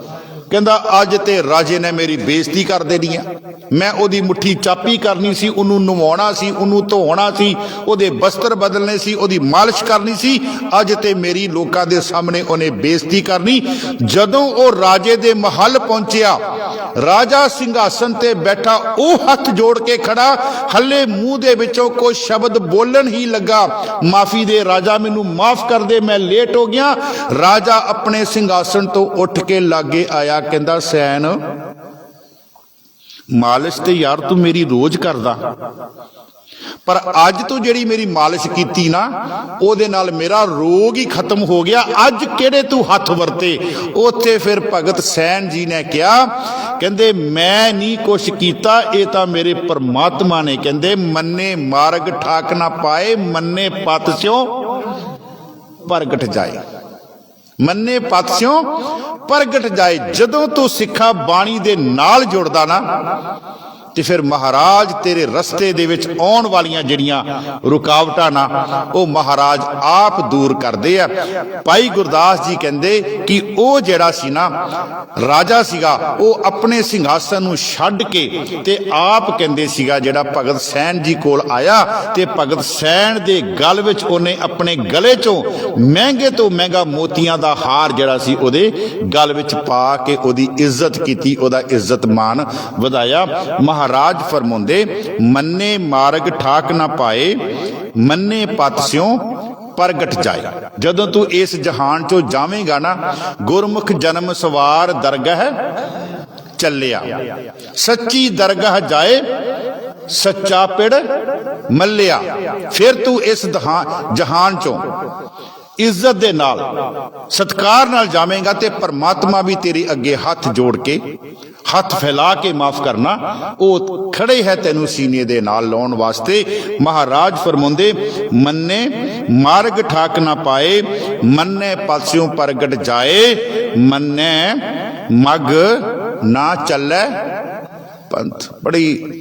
ਕਹਿੰਦਾ ਅੱਜ ਤੇ ਰਾਜੇ ਨੇ ਮੇਰੀ ਬੇਇੱਜ਼ਤੀ ਕਰ ਦੇਣੀ ਆ। ਮੈਂ ਉਹਦੀ ਮੁੱਠੀ ਚਾਪੀ ਕਰਨੀ ਸੀ, ਉਹਨੂੰ ਨਵਾਉਣਾ ਸੀ, ਉਹਨੂੰ ਧੋਣਾ ਸੀ, ਉਹਦੇ ਬਸਤਰ ਬਦਲਨੇ ਸੀ, ਉਹਦੀ ਮਾਲਿਸ਼ ਕਰਨੀ ਸੀ। ਅੱਜ ਤੇ ਮੇਰੀ ਲੋਕਾਂ ਦੇ ਸਾਹਮਣੇ ਉਹਨੇ ਬੇਇੱਜ਼ਤੀ ਕਰਨੀ। ਜਦੋਂ ਉਹ ਰਾਜੇ ਦੇ ਮਹੱਲ ਪਹੁੰਚਿਆ, ਰਾਜਾ ਸਿੰਘਾਸਨ ਤੇ ਬੈਠਾ, ਉਹ ਹੱਥ ਜੋੜ ਕੇ ਖੜਾ, ਹੱਲੇ ਮੂੰਹ ਦੇ ਵਿੱਚੋਂ ਕੋਈ ਸ਼ਬਦ ਬੋਲਣ ਹੀ ਲੱਗਾ, ਮਾਫੀ ਦੇ ਰਾਜਾ, ਮੈਨੂੰ ਮਾਫ ਕਰ ਦੇ, ਮੈਂ ਲੇਟ ਹੋ ਗਿਆ। ਰਾਜਾ ਆਪਣੇ ਸਿੰਘਾਸਨ ਤੋਂ ਉੱਠ ਕੇ ਲਾਗੇ ਆਇਆ, ਕਹਿੰਦਾ ਸੈਨ ਮਾਲਿਸ਼ ਤੇ ਯਾਰ ਤੂੰ ਮੇਰੀ ਰੋਜ਼ ਕਰਦਾ, ਪਰ ਅੱਜ ਤੂੰ ਜਿਹੜੀ ਮੇਰੀ ਮਾਲਿਸ਼ ਕੀਤੀ ਨਾ, ਉਹਦੇ ਨਾਲ ਮੇਰਾ ਰੋਗ ਹੀ ਖਤਮ ਹੋ ਗਿਆ। ਅੱਜ ਕਿਹੜੇ ਤੂੰ ਹੱਥ ਵਰਤੇ? ਉੱਥੇ ਫਿਰ ਭਗਤ ਸੈਨ ਜੀ ਨੇ ਕਿਹਾ, ਕਹਿੰਦੇ ਮੈਂ ਨਹੀਂ ਕੁਛ ਕੀਤਾ, ਇਹ ਤਾਂ ਮੇਰੇ ਪਰਮਾਤਮਾ ਨੇ। ਕਹਿੰਦੇ ਮੰਨੇ ਮਾਰਗ ਠਾਕ ਨਾ ਪਾਏ, ਮੰਨੇ ਪਤ ਸਿਓ ਪ੍ਰਗਟ ਜਾਏ, ਮੰਨੇ ਪਤ ਸਿਓ ਪ੍ਰਗਟ ਜਾਏ। ਜਦੋਂ ਤੂੰ ਸਿੱਖਾ ਬਾਣੀ ਦੇ ਨਾਲ ਜੁੜਦਾ ਨਾ, ਤੇ ਫਿਰ ਮਹਾਰਾਜ ਤੇਰੇ ਰਸਤੇ ਦੇ ਵਿੱਚ ਆਉਣ ਵਾਲੀਆਂ ਜਿਹੜੀਆਂ ਰੁਕਾਵਟਾਂ ਨਾ, ਉਹ ਮਹਾਰਾਜ ਆਪ ਦੂਰ ਕਰਦੇ ਆ। ਭਾਈ ਗੁਰਦਾਸ ਜੀ ਕਹਿੰਦੇ ਕਿ ਉਹ ਜਿਹੜਾ ਸੀ ਨਾ ਰਾਜਾ ਸੀਗਾ, ਉਹ ਆਪਣੇ ਸਿੰਘਾਸਨ ਨੂੰ ਛੱਡ ਕੇ ਤੇ ਆਪ ਕਹਿੰਦੇ ਸੀਗਾ ਜਿਹੜਾ ਭਗਤ ਸੈਨ ਜੀ ਕੋਲ ਆਇਆ, ਤੇ ਭਗਤ ਸੈਨ ਦੇ ਗਲ ਵਿੱਚ ਉਹਨੇ ਆਪਣੇ ਗਲੇ ਚੋਂ ਮਹਿੰਗੇ ਤੋਂ ਮਹਿੰਗਾ ਮੋਤੀਆਂ ਦਾ ਹਾਰ ਜਿਹੜਾ ਸੀ ਉਹਦੇ ਗਲ ਵਿੱਚ ਪਾ ਕੇ ਉਹਦੀ ਇੱਜ਼ਤ ਕੀਤੀ, ਉਹਦਾ ਇੱਜ਼ਤ ਮਾਨ ਵਧਾਇਆ। ਮਹਾਰਾਜ ਫਰਮਾਉਂਦੇ ਮੰਨੇ ਮਾਰਗ ਠਾਕ ਨਾ ਪਾਏ, ਮੰਨੇ ਪਤ ਸਿਓ ਪ੍ਰਗਟ ਜਾਏ। ਜਦੋਂ ਤੂੰ ਇਸ ਜਹਾਨ ਚੋਂ ਜਾਵੇਂਗਾ ਨਾ, ਗੁਰਮੁਖ ਜਨਮ ਸਵਾਰ ਦਰਗਾਹ ਚੱਲਿਆ, ਸੱਚੀ ਦਰਗਾਹ ਜਾਏ, ਸੱਚਾ ਪਿੜ ਮੱਲਿਆ। ਫਿਰ ਤੂੰ ਇਸ ਜਹਾਨ ਚੋਂ ਇੱਜ਼ਤ ਦੇ ਨਾਲ ਸਤਿਕਾਰ ਨਾਲ ਜਾਵੇਂਗਾ, ਤੇ ਪਰਮਾਤਮਾ ਵੀ ਤੇਰੇ ਅੱਗੇ ਹੱਥ ਜੋੜ ਕੇ, ਹੱਥ ਫੈਲਾ ਕੇ ਮਾਫ ਕਰਨਾ, ਉਹ ਖੜੇ ਹੈ ਤੈਨੂੰ ਸੀਨੇ ਦੇ ਨਾਲ ਲਾਉਣ ਵਾਸਤੇ। ਮਹਾਰਾਜ ਫਰਮਾਉਂਦੇ ਮੰਨੇ ਮਾਰਗ ਠਾਕ ਨਾ ਪਾਏ, ਮੰਨੇ ਪਾਸਿਓਂ ਪ੍ਰਗਟ ਜਾਏ, ਮੰਨੇ ਮਗ ਨਾ ਚੱਲੇ ਪੰਥ। ਬੜੀ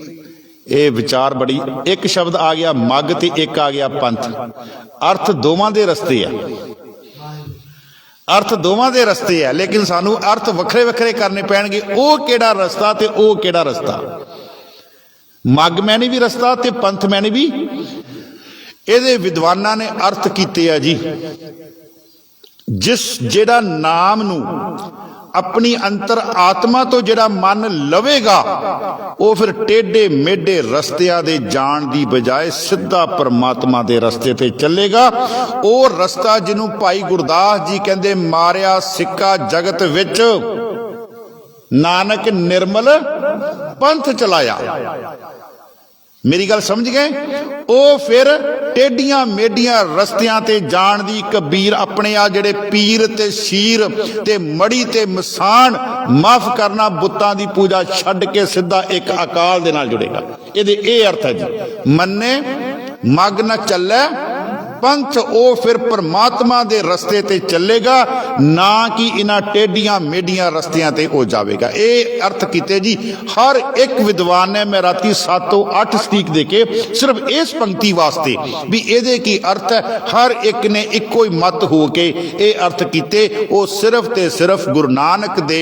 ਇਹ ਵਿਚਾਰ ਬੜੀ, ਇੱਕ ਸ਼ਬਦ ਆ ਗਿਆ ਮਗ ਤੇ ਇੱਕ ਆ ਗਿਆ ਪੰਥ। ਅਰਥ ਦੋਵਾਂ ਦੇ ਰਸਤੇ ਆ, ਅਰਥ ਦੋਵਾਂ ਦੇ ਰਸਤੇ ਆ, ਲੇਕਿਨ ਸਾਨੂੰ ਅਰਥ ਵੱਖਰੇ ਵੱਖਰੇ ਕਰਨੇ ਪੈਣਗੇ। ਉਹ ਕਿਹੜਾ ਰਸਤਾ ਤੇ ਉਹ ਕਿਹੜਾ ਰਸਤਾ? ਮਗ ਮੈਨੇ ਵੀ ਰਸਤਾ ਤੇ ਪੰਥ ਮੈਨੇ ਵੀ। ਇਹਦੇ ਵਿਦਵਾਨਾਂ ਨੇ ਅਰਥ ਕੀਤੇ ਆ ਜੀ, ਜਿਹੜਾ ਨਾਮ ਨੂੰ ਆਪਣੀ ਅੰਤਰ ਆਤਮਾ ਤੋਂ ਜਿਹੜਾ ਮਨ ਲਵੇਗਾ, ਉਹ ਫਿਰ ਟੇਢੇ ਮੇਢੇ ਰਸਤਿਆਂ ਦੇ ਜਾਣ ਦੀ ਬਜਾਏ ਸਿੱਧਾ ਪਰਮਾਤਮਾ ਦੇ ਰਸਤੇ ਤੇ ਚੱਲੇਗਾ। ਉਹ ਰਸਤਾ ਜਿਹਨੂੰ ਭਾਈ ਗੁਰਦਾਸ ਜੀ ਕਹਿੰਦੇ ਮਾਰਿਆ ਸਿੱਕਾ ਜਗਤ ਵਿੱਚ, ਨਾਨਕ ਨਿਰਮਲ ਪੰਥ ਚਲਾਇਆ। ਮੇਰੀ ਗੱਲ ਸਮਝ ਗਏ? ਉਹ ਫਿਰ ਟੇਡੀਆਂ ਮੇਡੀਆਂ ਰਸਤਿਆਂ ਤੇ ਜਾਣ ਦੀ ਕਬੀਰ ਆਪਣੇ ਆ ਜਿਹੜੇ ਪੀਰ ਤੇ ਸ਼ੀਰ ਤੇ ਮੜੀ ਤੇ ਮਸਾਨ ਮਾਫ ਕਰਨਾ ਬੁੱਤਾਂ ਦੀ ਪੂਜਾ ਛੱਡ ਕੇ ਸਿੱਧਾ ਇੱਕ ਅਕਾਲ ਦੇ ਨਾਲ ਜੁੜੇਗਾ। ਇਹਦੇ ਇਹ ਅਰਥ ਹੈ ਜੀ, ਮੰਨੇ ਮਗ ਨਾ ਚੱਲੇ पंथ ओ फिर परमात्मा दे रस्ते ते चलेगा, ना कि इन्हां टेढ़ियां मेढ़ियां रस्तियां ते ओ जावेगा। ये अर्थ कीते जी हर एक विद्वान ने, मैं राती 7 ਤੋਂ 8 स्टीक देके सिर्फ इस पंक्ति वास्ते भी एदे की अर्थ है, हर एक ने इको ही मत हो के ये अर्थ कीते। ओ सिर्फ ते सिर्फ गुरु नानक दे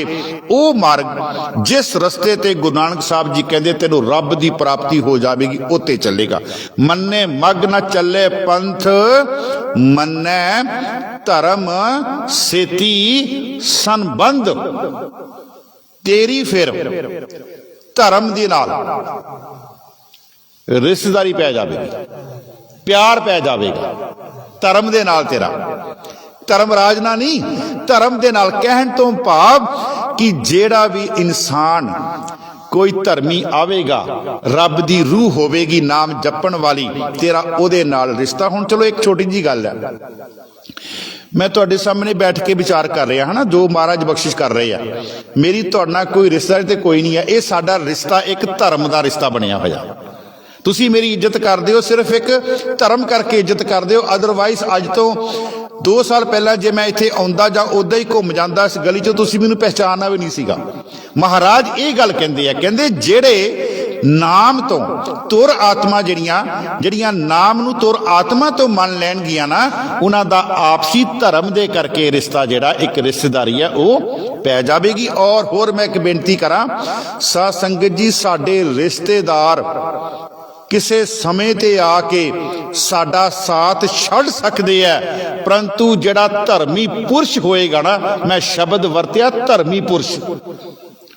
ओ मार्ग जिस रस्ते ते गुरु नानक साहब जी कहते तेनों रब की प्राप्ति हो जाएगी, उत्ते चलेगा। मन्ने मग न चले पंथ मन्ने धर्म सेती संबंध, तेरी फिर धर्म दे नाल रिश्तेदारी पै जाएगी, प्यार पै जाएगा धर्म दे नाल तेरा। धर्म राजना नहीं, धर्म दे नाल कहण तो भाव कि जेड़ा भी इंसान कोई धर्मी आवेगा, रब दी रूह होवेगी नाम जपण वाली, तेरा ओदे नाल रिश्ता। हुण चलो एक छोटी जी गल है, मैं तुहाडे सामने बैठ के विचार कर रहा हाँ ना, जो महाराज बख्शिश कर रहे हैं, मेरी तुहाडे नाल कोई रिश्तेदारी ते कोई नहीं है। ये साडा रिश्ता एक धर्म का रिश्ता बनिया होया। तुसी मेरी इज्जत करदे हो सिर्फ एक धर्म करके इज्जत करदे हो, अदरवाइज अज तो 2 साल पहला जे मैं इत्थे आउंदा जां उदां ही घुम जांदा इस गली चों, तुसी मैनूं पहचानना भी नहीं सीगा। महाराज ये गल कहंदे आ, कहंदे जेड़े नाम तो तुर आत्मा जड़ियां नाम नूं तुर आत्मा तो मन लैण गियां ना, उन्हां दा आपसी धर्म दे करके रिश्ता जिहड़ा एक रिश्तेदारी है वो पै जावेगी। और होर मैं एक बेनती करां, साध संगत जी, साडे रिश्तेदार किसे समय ते आके साडा साथ छड़ सकते हैं, परंतु जड़ा धर्मी पुरुष होएगा ना, मैं शब्द वरतिया धर्मी पुरुष,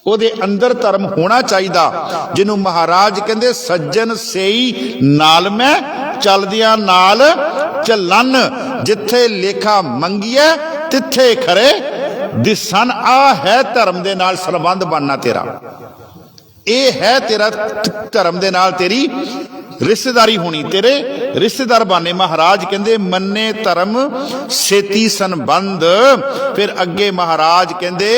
ओदे अंदर धर्म होना चाहिए, जिन्हों महाराज कहते सज्जन सेई नाल मैं चलदियां नाल चलन, जिथे लेखा मंगिए तिथे खरे दिसन। आ है धर्म दे नाल संबंध बनना तेरा, ये है तेरा धर्म दे नाल तेरी रिश्तेदारी होनी, तेरे रिश्तेदार बाने। महाराज कहंदे मन्ने धर्म सेती संबंध। फिर अगे महाराज कहंदे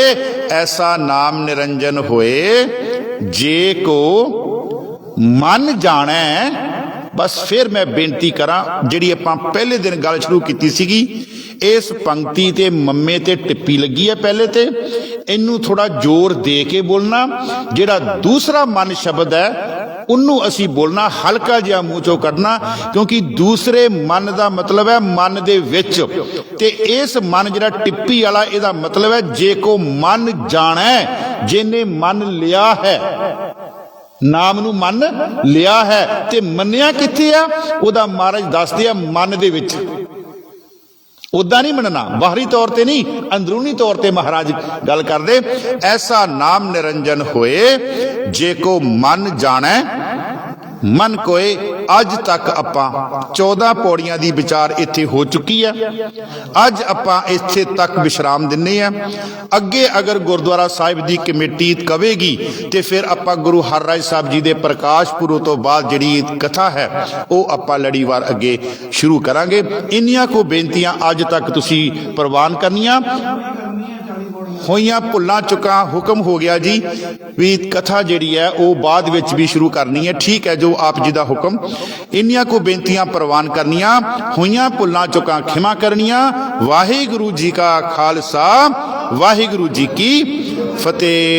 ऐसा नाम निरंजन होए जे को मन जाने। बस फिर मैं बेनती करा, जिहड़ी आपां पहले दिन गल शुरू कीती सीगी, इस पंक्ति ते मम्मे ते टिप्पी लगी है पहले ते, इनू थोड़ा जोर दे के बोलना। जिहड़ा दूसरा मन शब्द है उन्नू असी बोलना हल्का जिहा मूँह चों कढना, क्योंकि दूसरे मन का मतलब है मन दे विच, ते इस मन जिहड़ा टिप्पी वाला इहदा मतलब है जे को मन जाणे, जिन्हें मन लिया है, नाम नू मन लिया है। ते मन्निया किथे आ, उहदा महाराज दसदे आ मन दे विच। उदा नहीं मनना, बाहरी तौर पर नहीं, अंदरूनी तौर पर महाराज गल करदे। ऐसा नाम निरंजन होए जे को मन जाने मन कोए। अज तक आपां 14 पौड़ियां दी विचार इत्थे हो चुकी है। अज आपां इत्थे तक विश्राम दिन्ने आ। अगे अगर गुरुद्वारा साहिब दी कमेटी कवेगी तो फिर आपां गुरु हरराज साहब जी दे प्रकाश पुरब तो बाद जिहड़ी कथा है वो आपां लड़ीवार अगे शुरू करांगे। इन्नियां को बेनतियां अज तक तुसीं प्रवान करनियां। होइयां भुल्लां चुकां हुक्म हो गया जी भी कथा जिहड़ी है वो बाद विच भी शुरू करनी है। ठीक है, जो आप जी दा हुक्म। इन्नियां को बेनतियां प्रवान करनियां। होइयां भुल्लां चुकां खिमा करनियां। वाहिगुरू जी का खालसा, वाहिगुरू जी की फतेह।